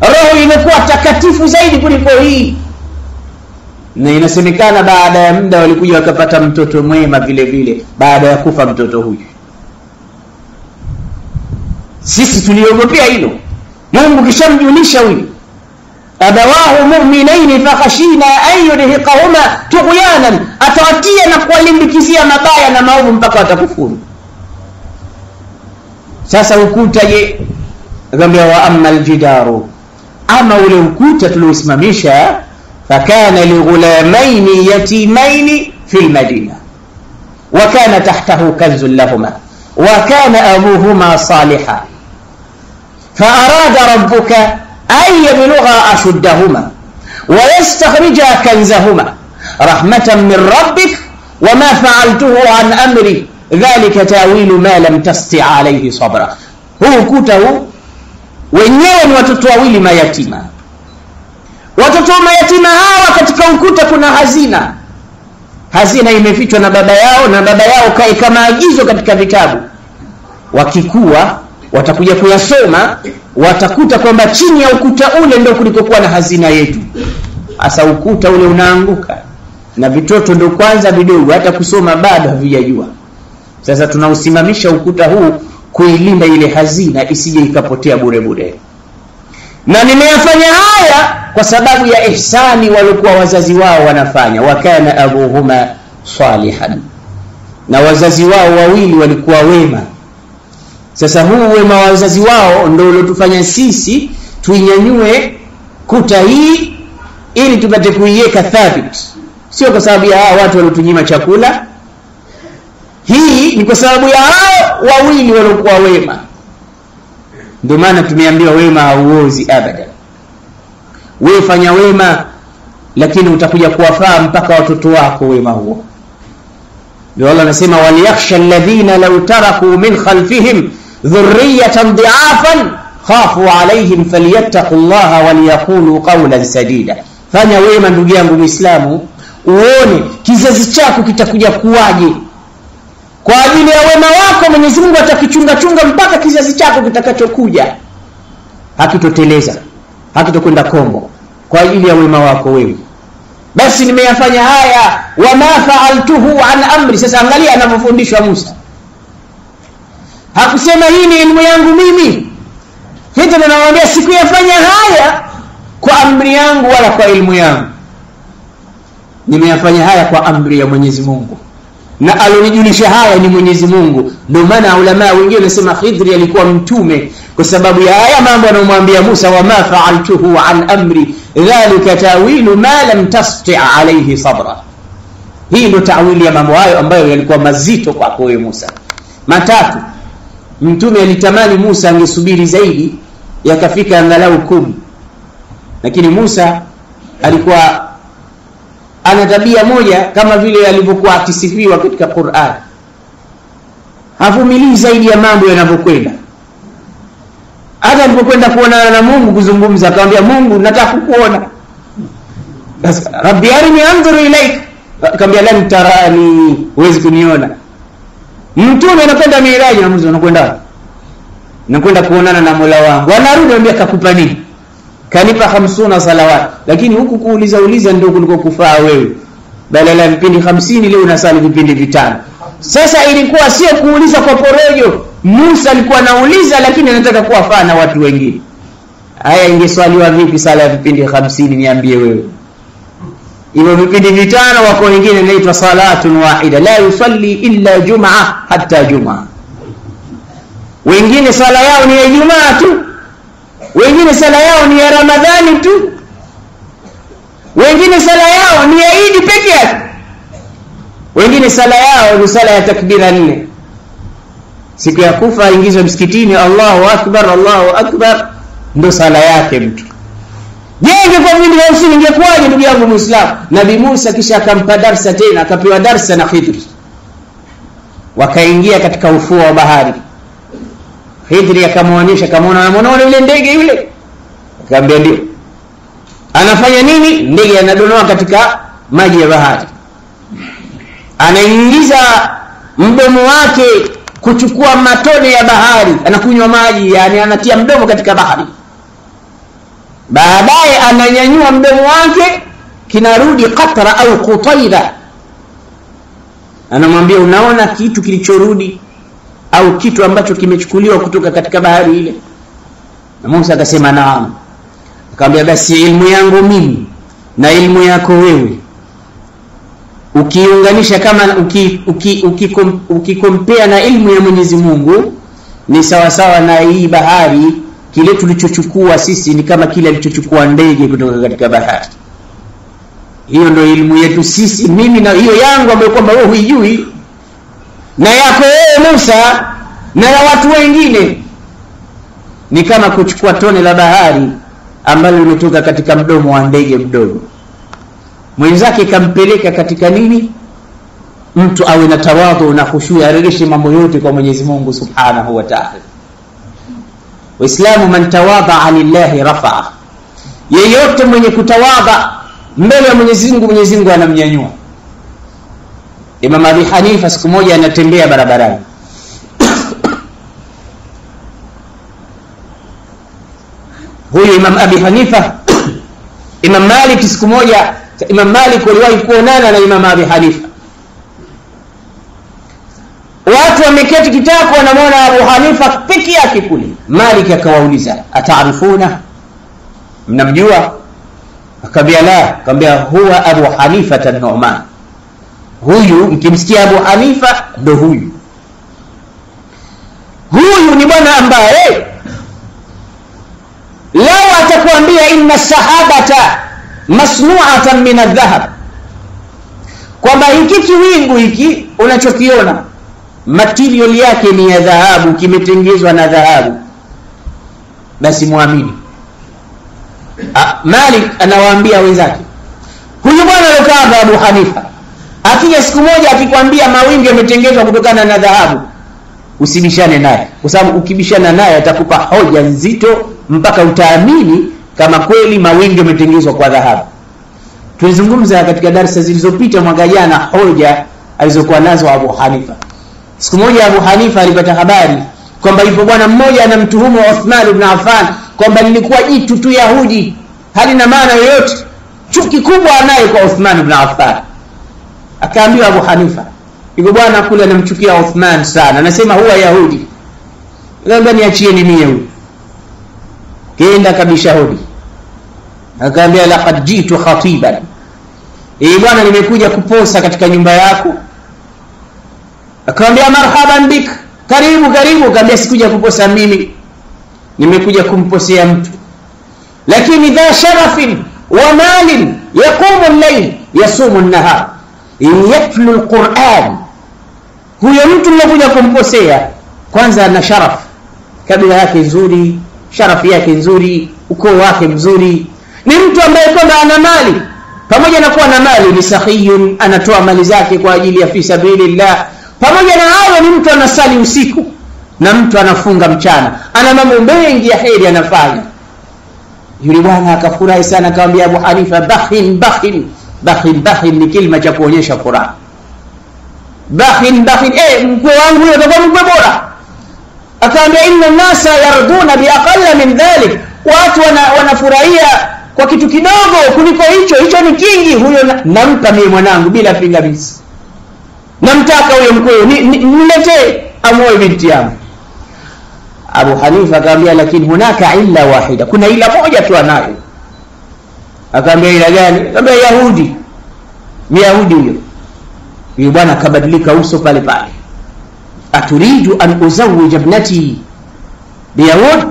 roho imekuwa takatifu zaidi kuliko hii. Na inasemekana baada ya muda walikuja wakapata mtoto mwema vile vile baada ya kufa mtoto huyu. Sisi tuliogopea hilo, Mungu kishamjulisha huyu abawahu mu'minaini fakhashina an yurhiqahuma tughyanan, atawatia na kuwalimbikizia mabaya na maovu mpaka watakufuru. Sasa ukuta je, akamwambia wa amma aljidaru, ama ule ukuta tuliosimamisha, fakana lighulamaini yatimaini fil madina wa kana tahtahu kanzun lahuma wa kana abuhuma salihan fa arada rabbuka أن يبلغا أشدهما ويستخرجا كنزهما رحمة من ربك وما فعلته عن أمري ذلك تأويل ما لم تستطع عليه صبرا. هو كوته wenyewe ni watoto wawili mayatima. Watoto mayatima hawa katika ukuta kuna hazina imefichwa na baba yao, na baba yao kai kama agizo katika vitabu. Wakikua watakuja kuyasoma, watakuta kwamba chini ya ukuta ule ndio kulikokuwa na hazina yetu. Asa ukuta ule unaanguka na vitoto ndio kwanza vidogo, hata kusoma bado havijajua. Sasa tunausimamisha ukuta huu kuilinda ile hazina isije ikapotea bure bure. Na nimeyafanya haya kwa sababu ya ihsani walikuwa wazazi wao wanafanya. Wakana abuhuma salihan, na wazazi wao wawili walikuwa wema. Sasa huu wema wa wazazi wao ndio uliotufanya sisi tuinyanyue kuta hii ili tupate kuiweka thabiti, sio kwa sababu ya hao watu waliotunyima chakula. Hii ni kwa sababu ya hao wawili waliokuwa wema. Ndio maana tumeambiwa wema hauozi abada. Wewe fanya wema, lakini utakuja kuwafaa mpaka watoto wako wema huo. Ndio Allah anasema waliyakhsha alladhina law taraku min khalfihim dhurriyatan dhi'afan khafu alayhim falyattaqullaha waliyaqulu qawlan sadida. Fanya wema ndugu yangu Muislamu, uone kizazi chako kitakuja kuwaje. Kwa ajili ya wema wako Mwenyezi Mungu atakichunga mpaka kizazi chako kitakachokuja hakitoteleza, hakitokwenda kombo kwa ajili ya wema wako wewe. Basi nimeyafanya haya, wama fa'altuhu an amri. Sasa angalia anavyofundishwa Musa. Hakusema hii ni elimu yangu mimi. Hata anamwambia sikuyafanya haya kwa amri yangu wala kwa elimu yangu. Nimeyafanya haya kwa amri ya Mwenyezi Mungu. Na alonijulisha haya ni Mwenyezi Mungu. Ndio maana ulama wengine wanasema Khidri alikuwa mtume kwa sababu ya haya mambo anamwambia Musa, wama fa'altuhu an amri dhalika tawilu ma lam tasti' alayhi sabra. Hii ndio tawili ya mambo hayo ambayo yalikuwa mazito kwako wewe Musa. Matatu, mtume alitamani Musa angesubiri zaidi yakafika angalau 10. Lakini Musa alikuwa ana tabia moja kama vile alivyokuwa akisifiwa katika Qur'an. Havumilii zaidi ya mambo yanavyokwenda. Hata alipokwenda kuonana na Mungu kuzungumza, akamwambia Mungu nataka kukuona. Rabbi arini anzur ilaik. Akamwambia lan tarani, huwezi kuniona. Mtume anakwenda Miraji na Mungu anakwenda. Nakwenda kuonana na Mola wangu. Anarudi anambia kakupa nini? Kanipa 50 salawat. Lakini huku kuuliza ndio kuliko kufaa wewe. badala ya vipindi 50 leo unasali vipindi 5. Sasa ilikuwa sio kuuliza kwa porojo. Musa alikuwa anauliza lakini anataka kuwafaa na watu wengine. Haya, ingeswaliwa vipi sala ya vipindi 50 niambie wewe? Hivyo vipindi 5 wako wengine inaitwa salatun wahida, la yusalli illa jumaa hatta jumaa. Wengine sala yao ni ya Ijumaa tu, wengine sala yao ni ya Ramadhani tu, wengine sala yao ni ya Eid peke yake, wengine sala yao ni sala ya takbira 4. Siku ya kufa ingizwe msikitini, Allahu akbar, ndo sala yake mtu. Je, ingekuwa vile au ingekuwaje ndugu yangu Muislamu? Nabii Musa kisha akampa darasa tena, akapewa darasa na Khidri. Wakaingia katika ufuo wa bahari. Khidri akamwonyesha, unaona yule ndege yule? Akamwambia ndio. Anafanya nini? Ndege anadonoa katika maji ya bahari. Anaingiza mdomo wake kuchukua matone ya bahari, anakunywa maji, yani anatia mdomo katika bahari. Baadaye ananyanyua mdomo wake, kinarudi qatra au qutaira. Anamwambia, unaona kitu kilichorudi au kitu ambacho kimechukuliwa kutoka katika bahari ile? Na Musa akasema naam. Akamwambia, basi ilmu yangu mimi na ilmu yako wewe ukiunganisha, kama ukikompea na ilmu ya Mwenyezi Mungu, ni sawa sawa na hii bahari. Kile tulichochukua sisi ni kama kile alichochukua ndege kutoka katika bahari. Hiyo ndio ilmu yetu sisi, mimi na hiyo yangu ambayo kwamba wewe huijui, na yako wewe Musa na ya watu wengine ni kama kuchukua tone la bahari ambalo limetoka katika mdomo wa ndege mdogo. Mwenzake kampeleka katika nini? Mtu awe na tawadhu na khushu, arejeshe mambo yote kwa Mwenyezi Mungu Subhanahu wa Ta'ala. Waislamu, man tawadha lillahi rafa'a. Yeyote mwenye kutawadha mbele ya Mwenyezi Mungu anamnyanyua. Imam Abi Hanifa siku moja anatembea barabarani. Huyu Imam Abi Hanifa, Imam Malik siku moja, Imam Malik waliwahi kuonana na Imam Abi Hanifa. Watu wameketi kitako, wanamwona Abu Hanifa peke yake kule. Malik akawauliza, ataarifuna, mnamjua? Akambia la. Akambia, huwa Abu Hanifa an-Nu'man. Huyu mkimsikia Abu Hanifa ndo huyu ni bwana ambaye lao atakwambia inna sahabata masnu'atan min adh-dhahab, kwamba hiki kiwingu hiki unachokiona material yake ni ya dhahabu, kimetengezwa na dhahabu, basi muamini. Malik anawaambia wenzake, huyu bwana aliyokaa Abu Hanifa akija siku moja akikwambia mawingu yametengezwa kutokana na dhahabu, usibishane naye, kwa sababu ukibishana naye atakupa hoja nzito mpaka utaamini kama kweli mawingu yametengezwa kwa dhahabu. Tulizungumza katika darasa zilizopita mwaka jana hoja alizokuwa nazo Abu Hanifa. Siku moja Abu Hanifa alipata habari kwamba yupo bwana mmoja anamtuhumu Uthman ibn Affan kwamba lilikuwa jitu tu Yahudi, halina maana yoyote, chuki kubwa anayo kwa Uthman ibn Affan. Akaambiwa Abu Hanifa, yupo bwana kule anamchukia Uthman sana, anasema huwa Yahudi. Ngamba niachieni mie huyu. Kaenda kabisha hodi. Akaambia, laqad jitu khatiban. Bwana nimekuja kuposa katika nyumba yako. Akamwambia, marhaban bik, karibu. Akamwambia, sikuja kuposa mimi, nimekuja kumposea mtu. Lakini dha sharafin wa malin yaqumu al-layl yasumu an-nahar yatlu al-Qur'an. Huyo mtu nimekuja kumposea, kwanza ana sharaf, kabila yake nzuri, sharafi yake nzuri, ukoo wake mzuri, ni mtu ambaye kwamba ana mali, pamoja na kuwa na mali ni sahiyun, anatoa mali zake kwa ajili ya fi sabilillah. Pamoja na hayo ni mtu anasali usiku na mtu anafunga mchana, ana mambo mengi ya heri anafanya. Yule bwana akafurahi sana, akamwambia Abu Hanifa, bakhin ni kilima cha kuonyesha furaha. Bakhin mkwe wangu yule atakuwa mkwe bora. Akaambia, inna nasa yarduna bi aqalla min dhalik, watu wanafurahia kwa kitu kidogo kuliko hicho ni kingi, huyo nampa mimi mwanangu bila pingamizi. Namtaka huyo mkweo, niletee amoe binti yangu. Abu Hanifa akamwambia lakini hunaka illa wahida, kuna ila moja tu anayo. Akamwambia ila gani? Akamwambia Yahudi. Myahudi huyo bwana kabadilika uso pale pale. Aturidu an uzawwij ibnati biyahud?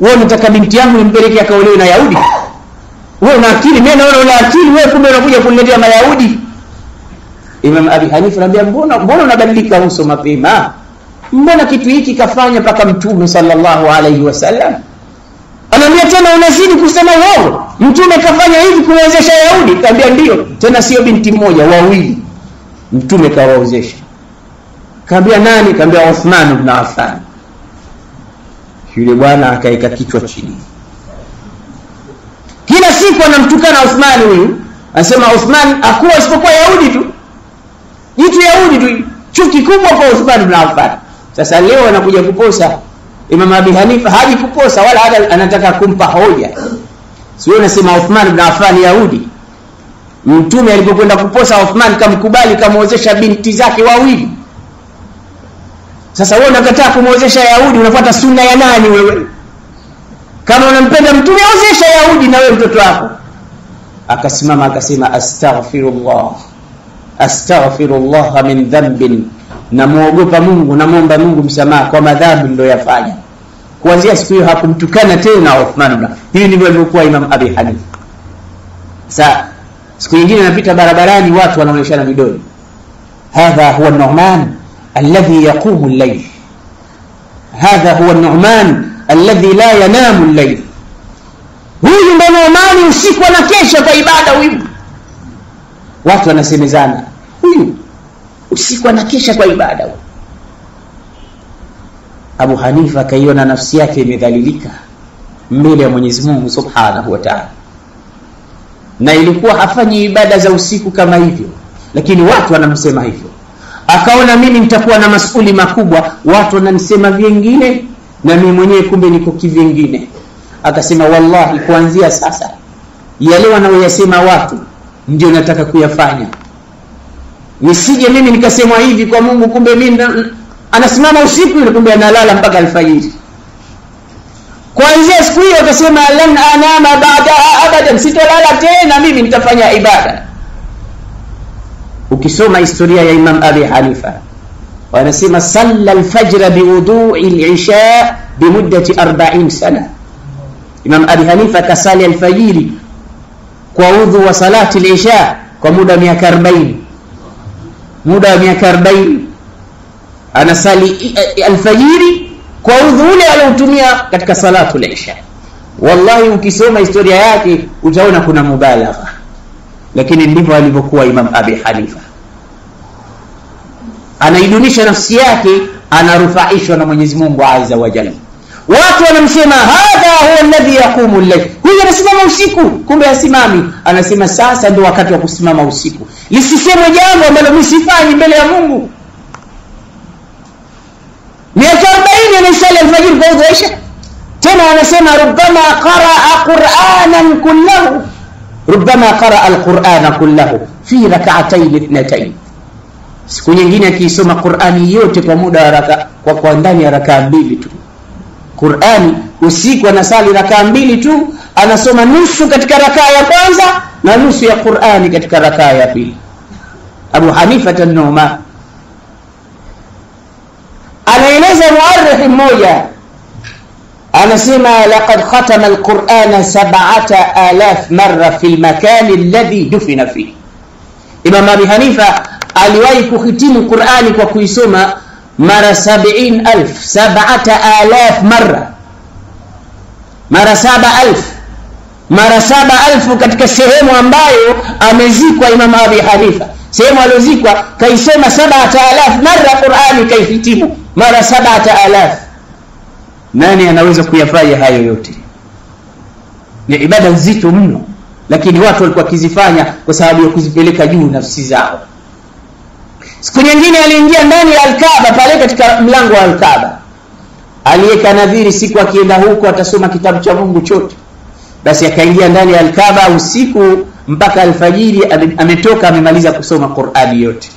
Wewe unataka binti yangu nimpeleke akaolewe na Yahudi? Wewe una akili? Mimi naona una akili wewe, kumbe unakuja kuniletea Mayahudi. Imam Abi Hanifa anambia mbona unabadilika uso mapema? Mbona kitu hiki kafanya paka Mtume sallallahu alayhi wasallam? Anambia tena unazidi kusema uongo. Mtume kafanya hivi kuwezesha Yahudi? Kaambia ndio, tena sio binti mmoja, wawili. Mtume kawaozesha. Kaambia nani? Kaambia Uthman ibn Affan. Yule bwana akaeka kichwa chini. Kila siku anamtukana Uthman huyu. Anasema Uthman hakuwa isipokuwa Yahudi tu. Jitu Yahudi tu. Chuki kubwa kwa Uthman ibn Affan. Sasa leo anakuja kuposa Imam Abi Hanifa, haji kuposa wala hata anataka kumpa hoja. Sio unasema Uthman ibn Affan Yahudi. Mtume alipokwenda kuposa Uthman kamkubali, kamuozesha binti zake wawili. Sasa wewe unakataa kumuozesha Yahudi, unafuata sunna ya nani wewe? Kama unampenda Mtume ozesha Yahudi na wewe mtoto wako. Akasimama akasema astaghfirullah min dhanbin, namuogopa Mungu, namuomba Mungu msamaha kwa madhambi niliyofanya. Kuanzia siku hiyo hakumtukana tena Uthman ibn Affan. Hili ndivyo alivyokuwa Imam Abi Hanifa. Sasa siku nyingine anapita barabarani watu wanaonyeshana vidole. Hadha huwa Nu'man alladhi yaqumu al-layl. Hadha huwa Nu'man alladhi la yanamu al-layl. Huyu ndio Nu'man usiku anakesha kwa ibada huyu. Watu wanasemezana, huyu usiku anakesha kwa ibada huyu. Abu Hanifa kaiona nafsi yake imedhalilika mbele ya Mwenyezi Mungu Subhanahu wa Ta'ala. Na ilikuwa hafanyi ibada za usiku kama hivyo, lakini watu wanamsema hivyo. Akaona mimi nitakuwa na masuli makubwa, watu wananisema vingine na mimi mwenyewe kumbe niko kivingine. Akasema wallahi kuanzia sasa yale wanaoyasema watu ndio nataka kuyafanya. Nisije mimi nikasemwa hivi kwa Mungu kumbe mimi anasimama usiku ile kumbe analala mpaka alfajiri. Kuanzia siku hiyo akasema lan anama ba'daha abadan, sitolala tena mimi nitafanya ibada. Ukisoma historia ya Imam Abi Hanifa wanasema salla al-fajr biwudu'i al-isha bimuddati 40 sana. Imam Abi Hanifa kasali al-fajiri kwa udhu wa salati al-isha kwa muda wa miaka 40. Muda wa miaka 40 anasali al-fajiri kwa udhu ule aliotumia katika salatu al-isha. Wallahi ukisoma historia yake utaona kuna mubalagha, lakini ndivyo alivyokuwa Imam Abi Hanifa. Anaidunisha nafsi yake, anarufaishwa na Mwenyezi Mungu Azza wa Jalla. Watu wanamsema hadha huwa alladhi yaqumu al-layl, huyu anasimama usiku, kumbe asimami. Anasema sasa ndio wakati wa kusimama usiku, lisisemwe jambo ambalo mimi sifanyi mbele ya Mungu. Miaka 40 anasali al-fajr kwa udhu. Tena wanasema rubbama qaraa qur'anan kullahu, rubbama qaraa al-qur'ana kullahu fi rak'atayn ithnatayn. Siku nyingine akisoma Qur'ani yote kwa muda wa raka kwa ndani ya rakaa 2 tu. Qur'ani usiku anasali rakaa 2 tu, anasoma nusu katika rakaa ya kwanza na nusu ya Qur'ani katika rakaa ya pili. Abu Hanifa an-Nu'man anaeleza muarrikh mmoja, anasema laqad khatama al-Qur'ana 7000 marra fi al-makan alladhi dufina fihi. Imam Abi Hanifa aliwahi kuhitimu Qur'ani kwa kuisoma mara 70000, 7000 mara 7000, mara 7000 katika sehemu ambayo amezikwa Imam Abi Hanifa. Sehemu alozikwa kaisoma 7000 mara Qur'ani, kaihitimu mara 7000. Nani anaweza kuyafanya hayo yote? Ni ibada nzito mno, lakini watu walikuwa kizifanya kwa sababu ya kuzipeleka juu nafsi zao. Siku nyingine aliingia ndani ya Al-Kaaba, pale katika mlango wa Al-Kaaba aliweka nadhiri siku akienda huko atasoma kitabu cha Mungu chote. basi akaingia ndani ya Al-Kaaba usiku mpaka alfajiri, ametoka amemaliza kusoma Qur'ani yote.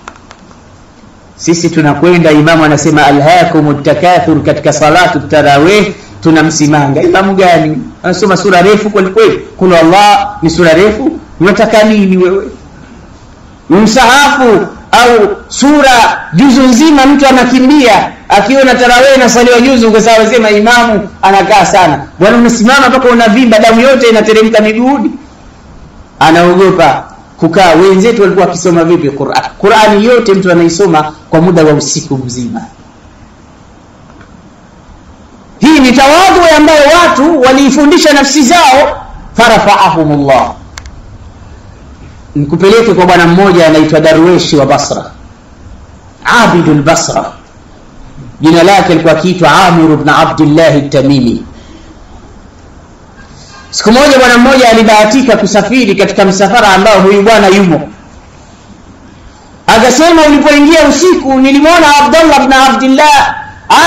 Sisi tunakwenda, imamu anasema alhaakumut takathur katika salatu tarawih, tunamsimanga. Imamu gani? Anasoma sura refu kweli kweli, kuna Allah ni sura refu, unataka nini wewe? Msahafu au sura juzu nzima mtu anakimbia, akiona tarawih na saliwa juzu kwa sababu sema imamu anakaa sana. Bwana unasimama mpaka unavimba, damu yote inateremka miguuni. Anaogopa kukaa. Wenzetu walikuwa wakisoma vipi Qur'an? Qur'ani yote mtu anaisoma kwa muda wa usiku mzima. Hii ni tawadhu ambayo watu waliifundisha nafsi zao, farafa'ahumullah. Nikupeleke kwa bwana mmoja anaitwa Darweshi wa Basra, Abidul Basra. Jina lake alikuwa akiitwa Amir ibn Abdullah al-Tamimi. Siku moja bwana mmoja alibahatika kusafiri katika msafara ambao huyu bwana yumo. Akasema ulipoingia usiku nilimwona Abdullah ibn Abdullah,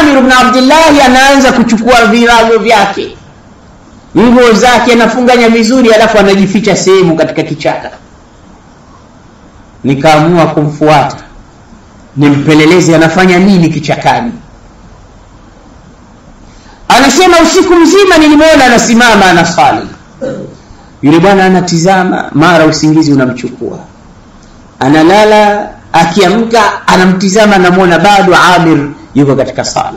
Amir ibn Abdullah anaanza kuchukua virago vyake, nguo zake anafunganya vizuri, alafu anajificha sehemu katika kichaka. Nikaamua kumfuata nimpeleleze anafanya nini kichakani. Anasema usiku mzima nilimwona anasimama anasali. Yule bwana anatizama, mara usingizi unamchukua, analala, akiamka anamtizama, anamuona bado Amir yuko katika sala.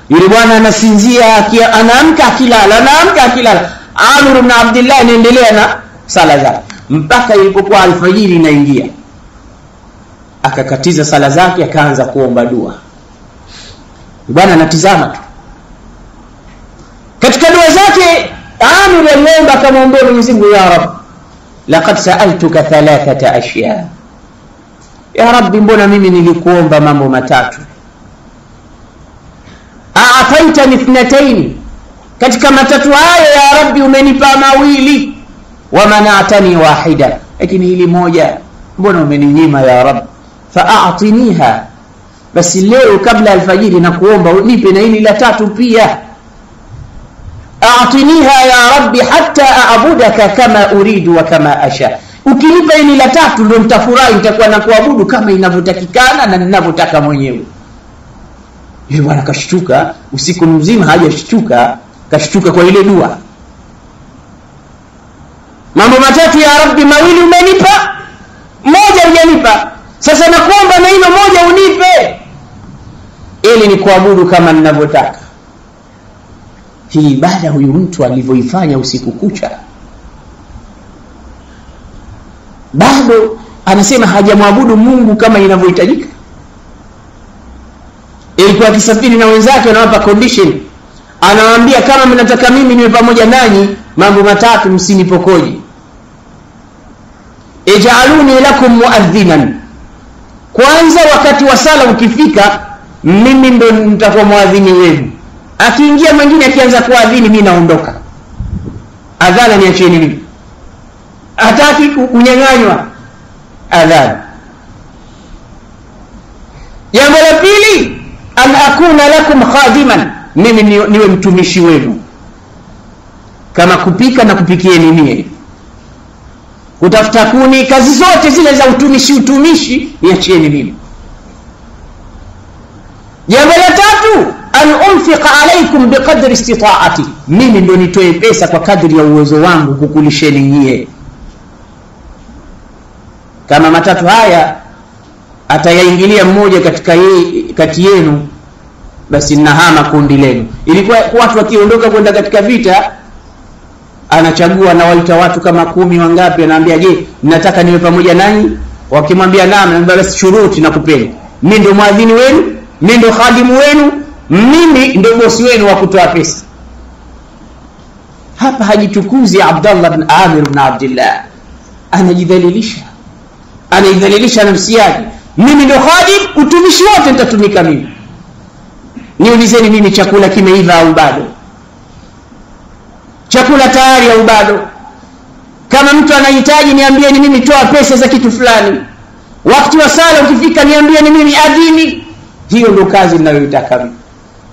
Yule bwana anasinzia, anaamka akilala, anaamka akilala. Amir ibn Abdullah anaendelea na sala zake mpaka ilipokuwa alfajiri inaingia. Akakatiza sala zake, akaanza kuomba dua. Bwana anatizama tu. Katika dua zake Amir aliomba, akamwambia Mwenyezi Mungu, ya Rabb, laqad sa'altuka thalathata ashya. Ya Rabbi, mbona mimi nilikuomba mambo matatu. A'ataitani ithnatayn, katika matatu haya ya Rabbi umenipa mawili, wa mana'tani wahida, lakini hili moja mbona umeninyima ya Rabb. Fa'atiniha, basi leo kabla alfajiri na kuomba nipe na hili la tatu pia. A'tiniha ya Rabbi hatta a'budaka kama uridu wa kama asha. Ukinipa hili la tatu ndio nitafurahi, nitakuwa na kuabudu kama inavyotakikana na ninavyotaka mwenyewe. Yeye bwana kashtuka, usiku mzima hajashtuka, kashtuka kwa ile dua. Mambo matatu ya Rabbi, mawili umenipa, moja hujanipa. Sasa nakuomba na hilo moja unipe, ili ni kuabudu kama ninavyotaka. Hii ibada huyu mtu alivyoifanya usiku kucha, bado anasema hajamwabudu Mungu kama inavyohitajika. Ilikuwa akisafiri na wenzake, anawapa condition, anawaambia kama mnataka mimi niwe pamoja nanyi, mambo matatu msinipokoje. Ij'aluni lakum muadhdhinan, kwanza wakati wa sala ukifika, mimi ndo nitakuwa muadhini wenu. Akiingia mwingine akianza kuadhini, mimi naondoka. Adhana niacheni mimi. Hataki kunyang'anywa adhana. Jambo la pili, an akuna lakum khadiman, mimi niwe mtumishi wenu. Kama kupika na kupikieni mie, kutafuta kuni, kazi zote zile za utumishi niachieni mimi. Jambo la tatu, an unfiqa alaykum biqadri istita'ati, mimi ndo nitoe pesa kwa kadri ya uwezo wangu kukulisheni nyie. Kama matatu haya atayaingilia mmoja katika kati yenu, basi nahama kundi lenu. Ilikuwa watu wakiondoka kwenda katika vita, anachagua na waita watu kama 10 wangapi, anaambia je, mnataka niwe pamoja nanyi? Wakimwambia naam, anambia basi shuruti na kupeni. Mimi ndo muadhini wenu, mimi ndo khadimu wenu, mimi ndo bosi wenu wa kutoa pesa. Hapa hajitukuzi Abdullah ibn Amir ibn Abdullah, anajidhalilisha, anaidhalilisha nafsi yake. Mimi ndo khadim, utumishi wote nitatumika mimi. Niulizeni mimi, chakula kimeiva au bado? Chakula tayari au bado? Kama mtu anahitaji niambieni mimi, toa pesa za kitu fulani. Wakati wa sala ukifika niambieni mimi, adhini. Hiyo ndo kazi ninayoitaka mimi.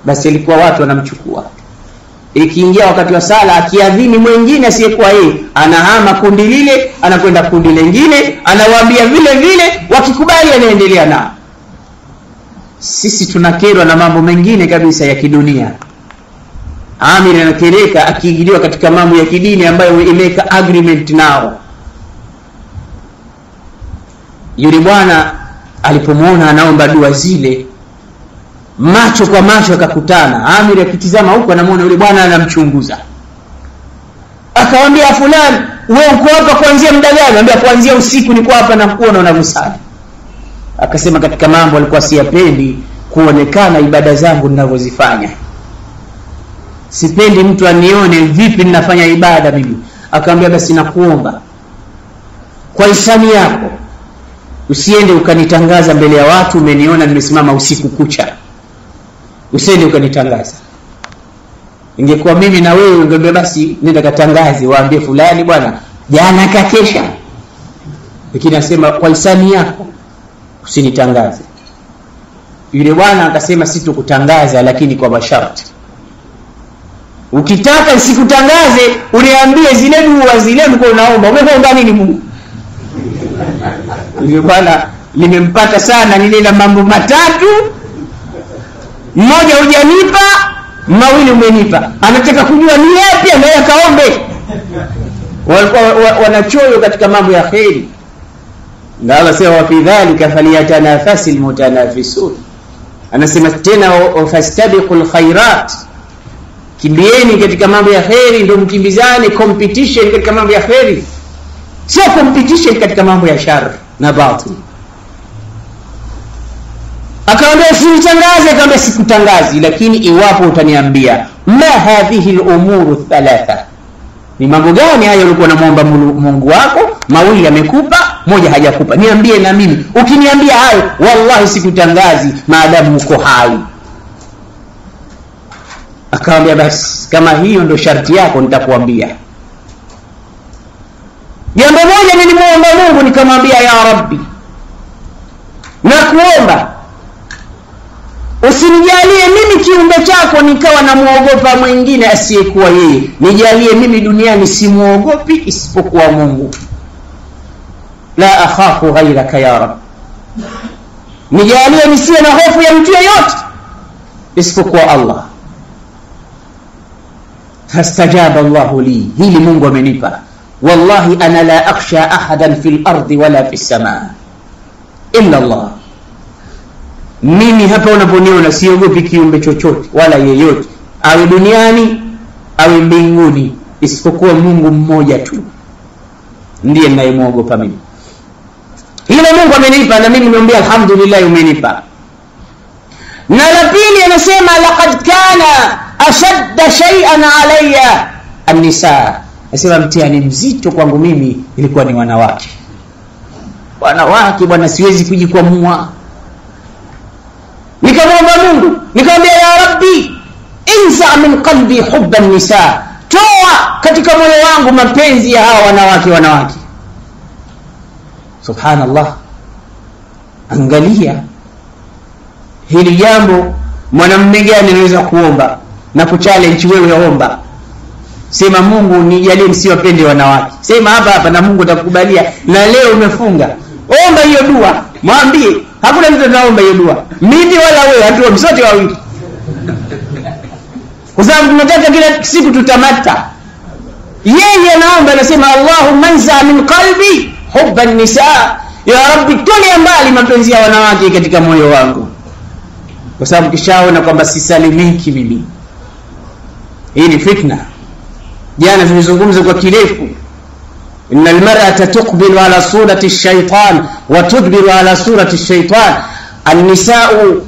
Basi ilikuwa watu wanamchukua. ikiingia wakati wa sala akiadhini mwingine asiyekuwa yeye anahama kundi lile anakwenda kundi lingine, anawaambia vile vile, wakikubali anaendelea nao. Sisi tunakerwa na mambo mengine kabisa ya kidunia. Amir anakereka akiingiliwa katika mambo ya kidini ambayo imeka agreement nao. Yule bwana alipomuona anaomba dua zile, macho kwa macho akakutana. Amir akitizama huko anamuona yule bwana anamchunguza. Akamwambia, fulani wewe uko hapa kuanzia muda gani? Anambia, kuanzia usiku niko hapa na kuona unavyosali. Akasema katika mambo alikuwa siyapendi kuonekana ibada zangu ninavyozifanya. Sipendi mtu anione vipi ninafanya ibada mimi. Akamwambia, basi nakuomba kwa hisani yako usiende ukanitangaza mbele ya watu umeniona nimesimama usiku kucha. Usiende ukanitangaza. Ingekuwa mimi na wewe ungeambia basi nenda katangaze, waambie fulani bwana jana kakesha. Lakini nasema kwa hisani yako usinitangaze. Yule bwana akasema sitokutangaza lakini kwa masharti. Ukitaka nisikutangaze uniambie zile dua zile mko unaomba umeomba nini Mungu. Yule bwana limempata sana nile la mambo matatu. Mmoja hujanipa, mawili umenipa. Anataka kujua ni yapi anaye kaombe. Walikuwa wanachoyo katika mambo ya kheri. Na Allah sema wa fi dhalika falyatanafasil mutanafisun. Anasema tena fastabiqul khairat. Kimbieni katika mambo ya kheri, ndio mkimbizane, competition katika mambo ya kheri. Sio competition katika mambo ya shar na batil. Akaambia usinitangaze, akamwambia sikutangazi lakini iwapo utaniambia ma hadhihi al-umuru thalatha. Ni mambo gani haya ulikuwa unamuomba Mungu wako? Mawili amekupa, moja hajakupa. Niambie na mimi. Ukiniambia hayo wallahi sikutangazi maadamu uko hai. Akamwambia basi kama hiyo ndio sharti yako nitakuambia. Jambo moja nilimuomba Mungu nikamwambia, ya Rabbi nakuomba usinijalie mimi kiumbe chako nikawa namuogopa mwingine asiyekuwa yeye. Nijalie mimi duniani simuogopi isipokuwa Mungu. La akhafu ghayraka ya Rabb. Nijalie nisiwe na hofu ya mtu yeyote isipokuwa Allah. Fastajaba Allahu li. Hili Mungu amenipa. Wallahi ana la akhsha ahadan fil ardi wala fis samaa illa Allah. Mimi hapa unaponiona siogopi kiumbe chochote wala yeyote, awe duniani awe mbinguni, isipokuwa Mungu mmoja tu ndiye ninayemwogopa mimi. Hilo Mungu amenipa na mimi niombe alhamdulillah umenipa. Na la pili anasema laqad kana ashadda shay'an alayya an-nisaa. Anasema mtihani mzito kwangu mimi ilikuwa ni wanawake. Wanawake bwana siwezi kujikwamua. Nikamwomba Mungu, nikamwambia ya Rabbi inza min qalbi hubba an-nisaa. Toa katika moyo wangu mapenzi ya hawa wanawake. Subhanallah. Angalia hili jambo, mwanamume gani anaweza kuomba na kuchallenge wewe omba. Sema Mungu nijalie msiwapende wanawake. Sema hapa na Mungu atakukubalia. Na leo umefunga, omba hiyo dua. Mwambie hakuna mtu anaomba hiyo dua. Mimi wala wewe, hatuombi sote wawili. Kwa sababu tunataka kila siku tutamata. Yeye anaomba anasema Allahumma anza min qalbi hubba an-nisaa. Ya Rabbi tolia mbali mapenzi ya wanawake katika moyo wangu. Kwa sababu kishaona kwamba sisalimiki mimi. Hii ni fitna. Jana tulizungumza kwa kirefu. Inna al-mar'ata tuqbilu ala surati ash-shaytan wa tudbiru ala surati ash-shaytan. An-nisaa'u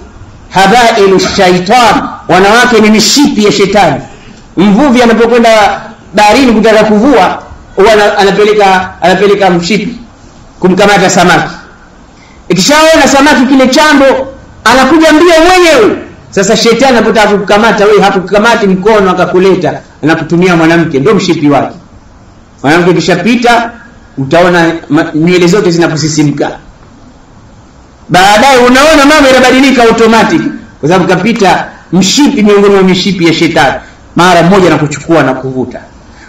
habailu ash-shaytan. Wanawake ni mishipi ya shetani. Mvuvi anapokwenda baharini kutaka kuvua, huwa anapeleka mshipi kumkamata samaki. Ikishaona samaki kile chambo anakuja mbio mwenyewe. Sasa shetani anapotaka kukukamata wewe, hakukamati mkono akakuleta, anakutumia mwanamke ndio mshipi wake. Mwanamke kishapita utaona nywele zote zinaposisimka. Baadaye unaona mambo yanabadilika automatic kwa sababu kapita mshipi miongoni mwa mishipi ya shetani. mara moja na kuchukua na kuvuta.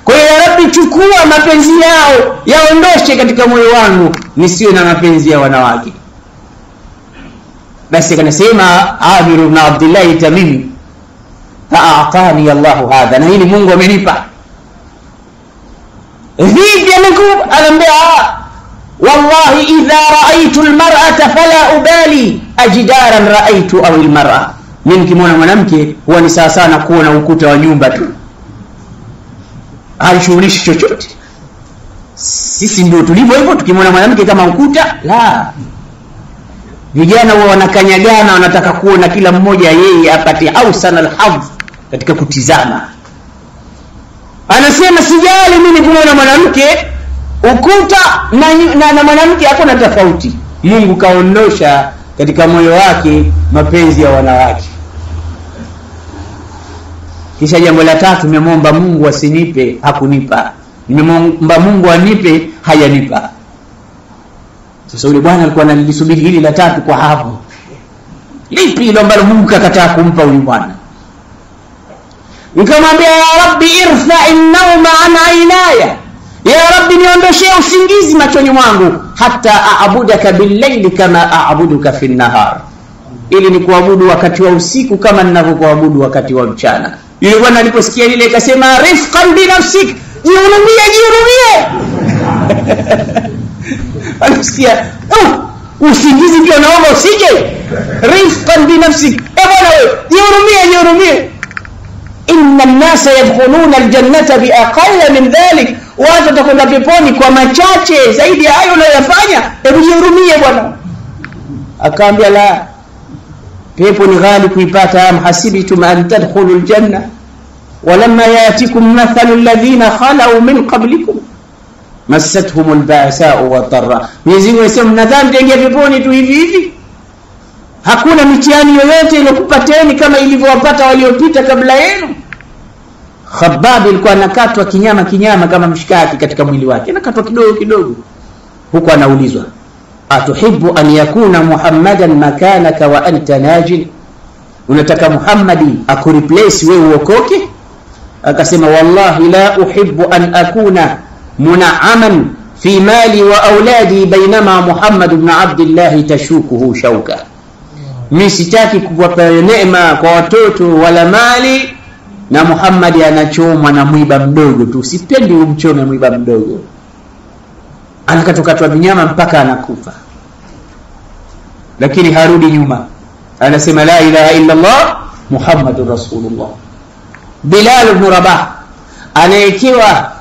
Kwa hiyo ya Rabbi, chukua mapenzi yao, yaondoshe katika moyo wangu, nisiwe na mapenzi ya wanawake. Basi kanasema Amir ibn Abdullah Tamimi, fa'atani Allahu hadha, na hili Mungu amenipa. Vipi amekupa? Anambia wallahi idha ra'aytu almar'ata fala ubali ajdaran ra'aytu aw almar'a, mimi nikimwona mwanamke huwa ni sawa sana kuona ukuta wa nyumba tu, haishughulishi chochote. Sisi ndio tulivyo hivyo, tukimwona mwanamke kama ukuta la. Vijana wao wanakanyagana, wanataka kuona kila mmoja yeye apate hausan alhadh katika kutizama. Anasema sijali mimi kumwona mwanamke, ukuta na mwanamke hakuna tofauti. Mungu kaondosha katika moyo wake mapenzi ya wanawake. Kisha jambo la tatu, nimemwomba Mungu asinipe, hakunipa. Nimemwomba Mungu anipe, hayanipa. Sasa yule bwana alikuwa analisubiri hili la tatu kwa hapo. Lipi hilo ambalo Mungu kakataa kumpa yule bwana? Nikamwambia ya Rabbi irfa an-nawma an aynaya, ya Rabbi niondoshe usingizi machoni mwangu, hata a'budaka bil-layli kama a'buduka fi an-nahar, ili nikuabudu wakati wa usiku kama ninavyokuabudu wakati wa mchana. Yule bwana aliposikia ile akasema rifqan bi nafsik, jihurumie. Alisikia usingizi pia naomba usije. Rifqan bi nafsik, bwana wewe jihurumie. Inna an-nasa yadkhuluna al-jannata bi aqall min dhalik, watu watakwenda peponi kwa machache zaidi ya hayo unayofanya. Hebu jihurumie bwana. Akaambia la, pepo ni ghali kuipata. Am hasibitum an tadkhulu al-janna walamma yatikum mathalu alladhina khalu min qablikum massatuhum al-ba'sa'u wa-dharra. Mwenyezi Mungu anasema mnadhani mtaingia peponi tu hivi hivi? Hakuna mitihani yoyote iliyokupateni kama ilivyowapata waliopita kabla yenu. Khabbab alikuwa anakatwa kinyama kama mshikaki katika mwili wake, anakatwa kidogo. Huko anaulizwa, atuhibbu an yakuna Muhammadan makanaka wa anta najin, unataka Muhammadi akureplace wewe uokoke? Akasema wallahi la uhibbu an akuna mun'aman fi mali wa auladi bainama Muhammad ibn Abdullah tashukuhu shauka. Mimi sitaki kuwapa neema kwa watoto wala mali, na Muhammad anachomwa na mwiba mdogo tu. Sipendi umchome mwiba mdogo. Anakatokatwa vinyama mpaka anakufa, lakini harudi nyuma, anasema la ilaha illa Allah Muhammadur Rasulullah. Bilal ibn Rabah anayekiwa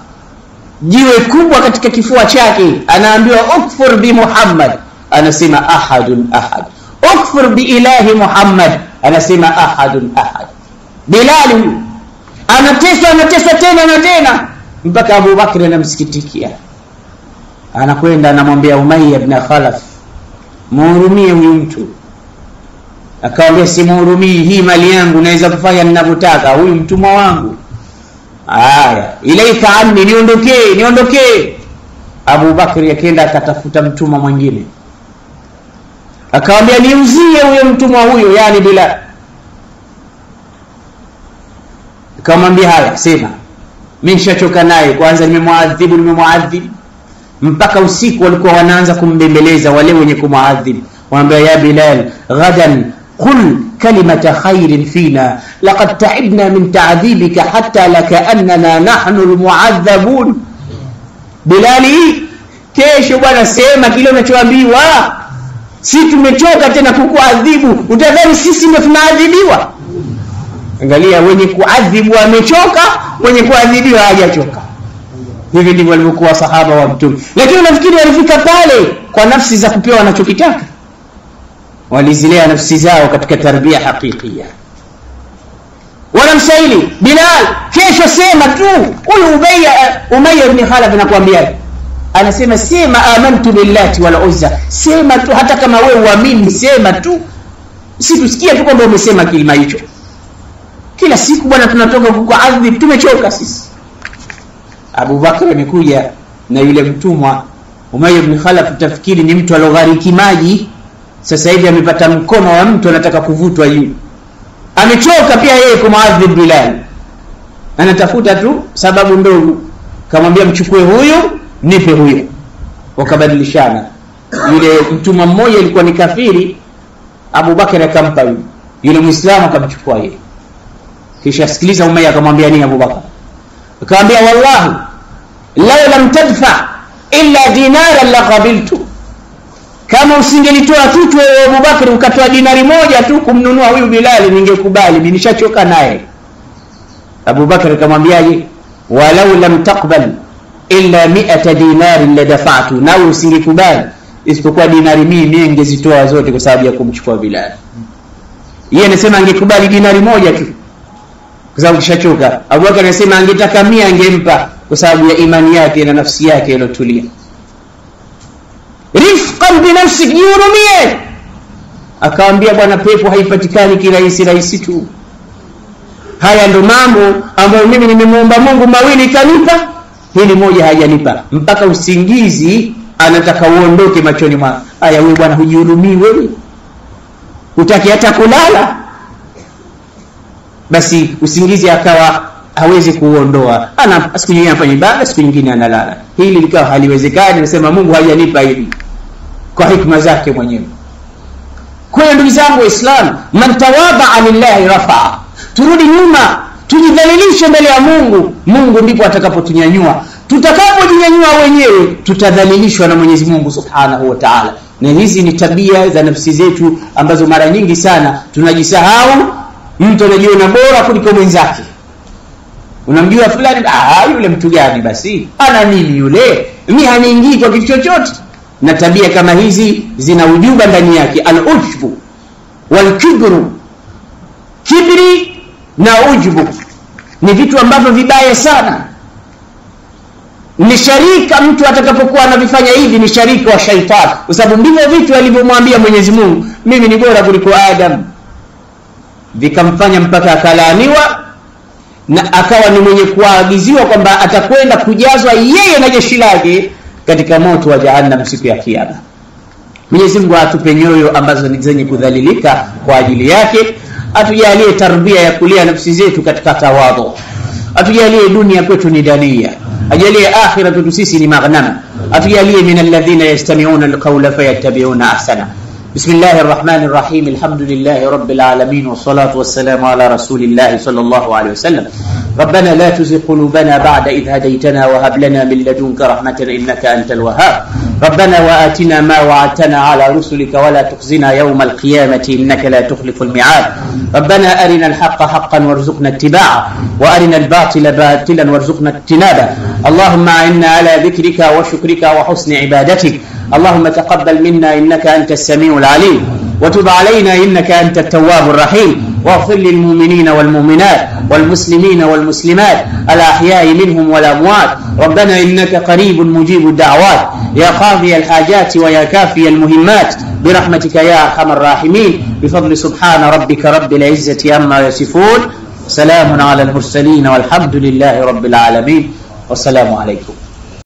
jiwe kubwa katika kifua chake, anaambiwa ukfur bi Muhammad, anasema ahadun ahad. Ukfur bi ilahi Muhammad, anasema ahadun ahad. Bilal anateswa tena mpaka Abu Bakr anamsikitikia, anakwenda anamwambia Umayya ibn Khalaf, muhurumie huyu mtu. Akamwambia simuhurumii, hii mali yangu naweza kufanya ninavyotaka, huyu mtumwa wangu. Aya, ilaika anni, niondokee. Abu Bakr akaenda akatafuta mtumwa mwingine, akamwambia niuzie huyo mtumwa huyo, yani Bilal. Akamwambia haya, sema mimi nishachoka naye, kwanza nimemuadhibu mpaka usiku walikuwa wanaanza kumbembeleza wale wenye kumuadhibu. Waambia ya Bilal, ghadan qul kalimata khairin fina laqad ta'ibna min ta'dhibika hatta laka annana nahnu almu'adhabun. Bilali, kesho bwana sema kile unachoambiwa, si tumechoka tena kukuadhibu, utadhani sisi ndio tunaadhibiwa. Angalia, wenye kuadhibu wamechoka, wenye kuadhibiwa hajachoka. Hivi ndivyo walivyokuwa sahaba wa Mtume. Lakini nafikiri walifika pale kwa nafsi za kupewa wanachokitaka, walizilea nafsi zao katika tarbia hakikia. Wanamsaili Bilal, kesho sema tu. Huyu Umayya ibn Khalaf anakuambia, anasema sema amantu billahi wal uzza, sema tu, hata kama wewe uamini sema tu, si tusikie tu kwamba umesema kilima hicho. Kila siku bwana tunatoka kukuadhibu, tumechoka sisi. Abu Bakr amekuja na yule mtumwa Umayya ibn Khalaf, tafikiri ni mtu aloghariki maji, sasa hivi amepata mkono wa mtu anataka kuvutwa yule. Amechoka pia yeye kumuadhibu Bilal. anatafuta tu sababu ndogo. Kamwambia mchukue huyu, nipe huyo. Wakabadilishana. Yule mtumwa mmoja alikuwa ni kafiri, Abu Bakar akampa yule. Yule Muislamu akamchukua yeye. Kisha sikiliza Umayya akamwambia nini Abu Bakar? Akamwambia wallahi law lam tadfa illa dinaran la qabiltu. Kama usingelitoa kitu wewe Abu Bakar ukatoa dinari moja tu kumnunua huyu Bilal ningekubali, mimi nishachoka naye. Abu Bakar akamwambiaje? Walau lam taqbal illa 100 dinar la dafa'tu. Na usingekubali isipokuwa dinari 100 ningezitoa zote kwa sababu ya kumchukua Bilal. Yeye anasema angekubali dinari moja tu kwa sababu kishachoka. Abu Bakar anasema angetaka 100 angempa kwa sababu ya imani yake na nafsi yake iliyotulia. Rifqan bi nafsik, yurumie. Akaambia bwana, pepo haipatikani kirahisi tu. Haya ndo mambo ambayo mimi nimemuomba Mungu mawili kanipa, hili moja hajanipa. Mpaka usingizi anataka uondoke machoni mwangu. Haya wewe bwana hujihurumii wewe? Utaki hata kulala? Basi usingizi akawa hawezi kuondoa. Ana siku nyingine anafanya ibada, siku nyingine analala. Hili likawa haliwezekani, nasema Mungu hajanipa hili kwa hikma zake mwenyewe. Kwa hiyo ndugu zangu Waislamu, man tawadha lillahi rafa'a. Turudi nyuma, tujidhalilishe mbele ya Mungu, Mungu ndipo atakapotunyanyua. Tutakapojinyanyua wenyewe tutadhalilishwa na Mwenyezi Mungu Subhanahu wa Ta'ala. Na hizi ni tabia za nafsi zetu ambazo mara nyingi sana tunajisahau. Mtu anajiona bora kuliko mwenzake. Unamjua fulani, yule mtu gani basi? Ana nini yule? Mimi haniingii kwa kitu chochote. Na tabia kama hizi zina ujuba ndani yake, al-ujbu wal-kibru. Kibri na ujbu ni vitu ambavyo vibaya sana. Ni sharika, mtu atakapokuwa anavifanya hivi ni sharika wa shaitani, kwa sababu ndivyo vitu alivyomwambia Mwenyezi Mungu, mimi ni bora kuliko Adam. Vikamfanya mpaka akalaaniwa na akawa ni mwenye kuagiziwa kwamba atakwenda kujazwa yeye na jeshi lake katika moto wa jahannam siku ya kiyama. Mwenyezi Mungu atupe nyoyo ambazo ni zenye kudhalilika kwa ajili yake. Atujalie tarbia ya kulia nafsi zetu katika tawadhu. Atujalie dunia kwetu ni dalia. Ajalie akhirah kwetu sisi ni maghnama. Atujalie min alladhina yastami'una alqawla fayattabi'una ahsana. Bismillahir Rahmanir Rahim. Alhamdulillahi Rabbil Alamin wassalatu wassalamu ala Rasulillah sallallahu alayhi wasallam. ربنا لا تزغ قلوبنا بعد إذ هديتنا وهب لنا من لدنك رحمة إنك أنت الوهاب. ربنا وآتنا ما وعدتنا على رسلك ولا تخزنا يوم القيامة إنك لا تخلف الميعاد. ربنا أرنا الحق حقا وارزقنا اتباعه وأرنا الباطل باطلا وارزقنا اجتنابه. اللهم أعنا على ذكرك وشكرك وحسن عبادتك. اللهم تقبل منا إنك أنت السميع العليم وتب علينا إنك أنت التواب الرحيم. واغفر للمؤمنين والمؤمنات والمسلمين والمسلمات الأحياء منهم والأموات. ربنا إنك قريب مجيب الدعوات يا قاضي الحاجات ويا كافي المهمات برحمتك يا أرحم الراحمين. بفضل سبحان ربك رب العزة عما يصفون. سلام على المرسلين والحمد لله رب العالمين والسلام عليكم.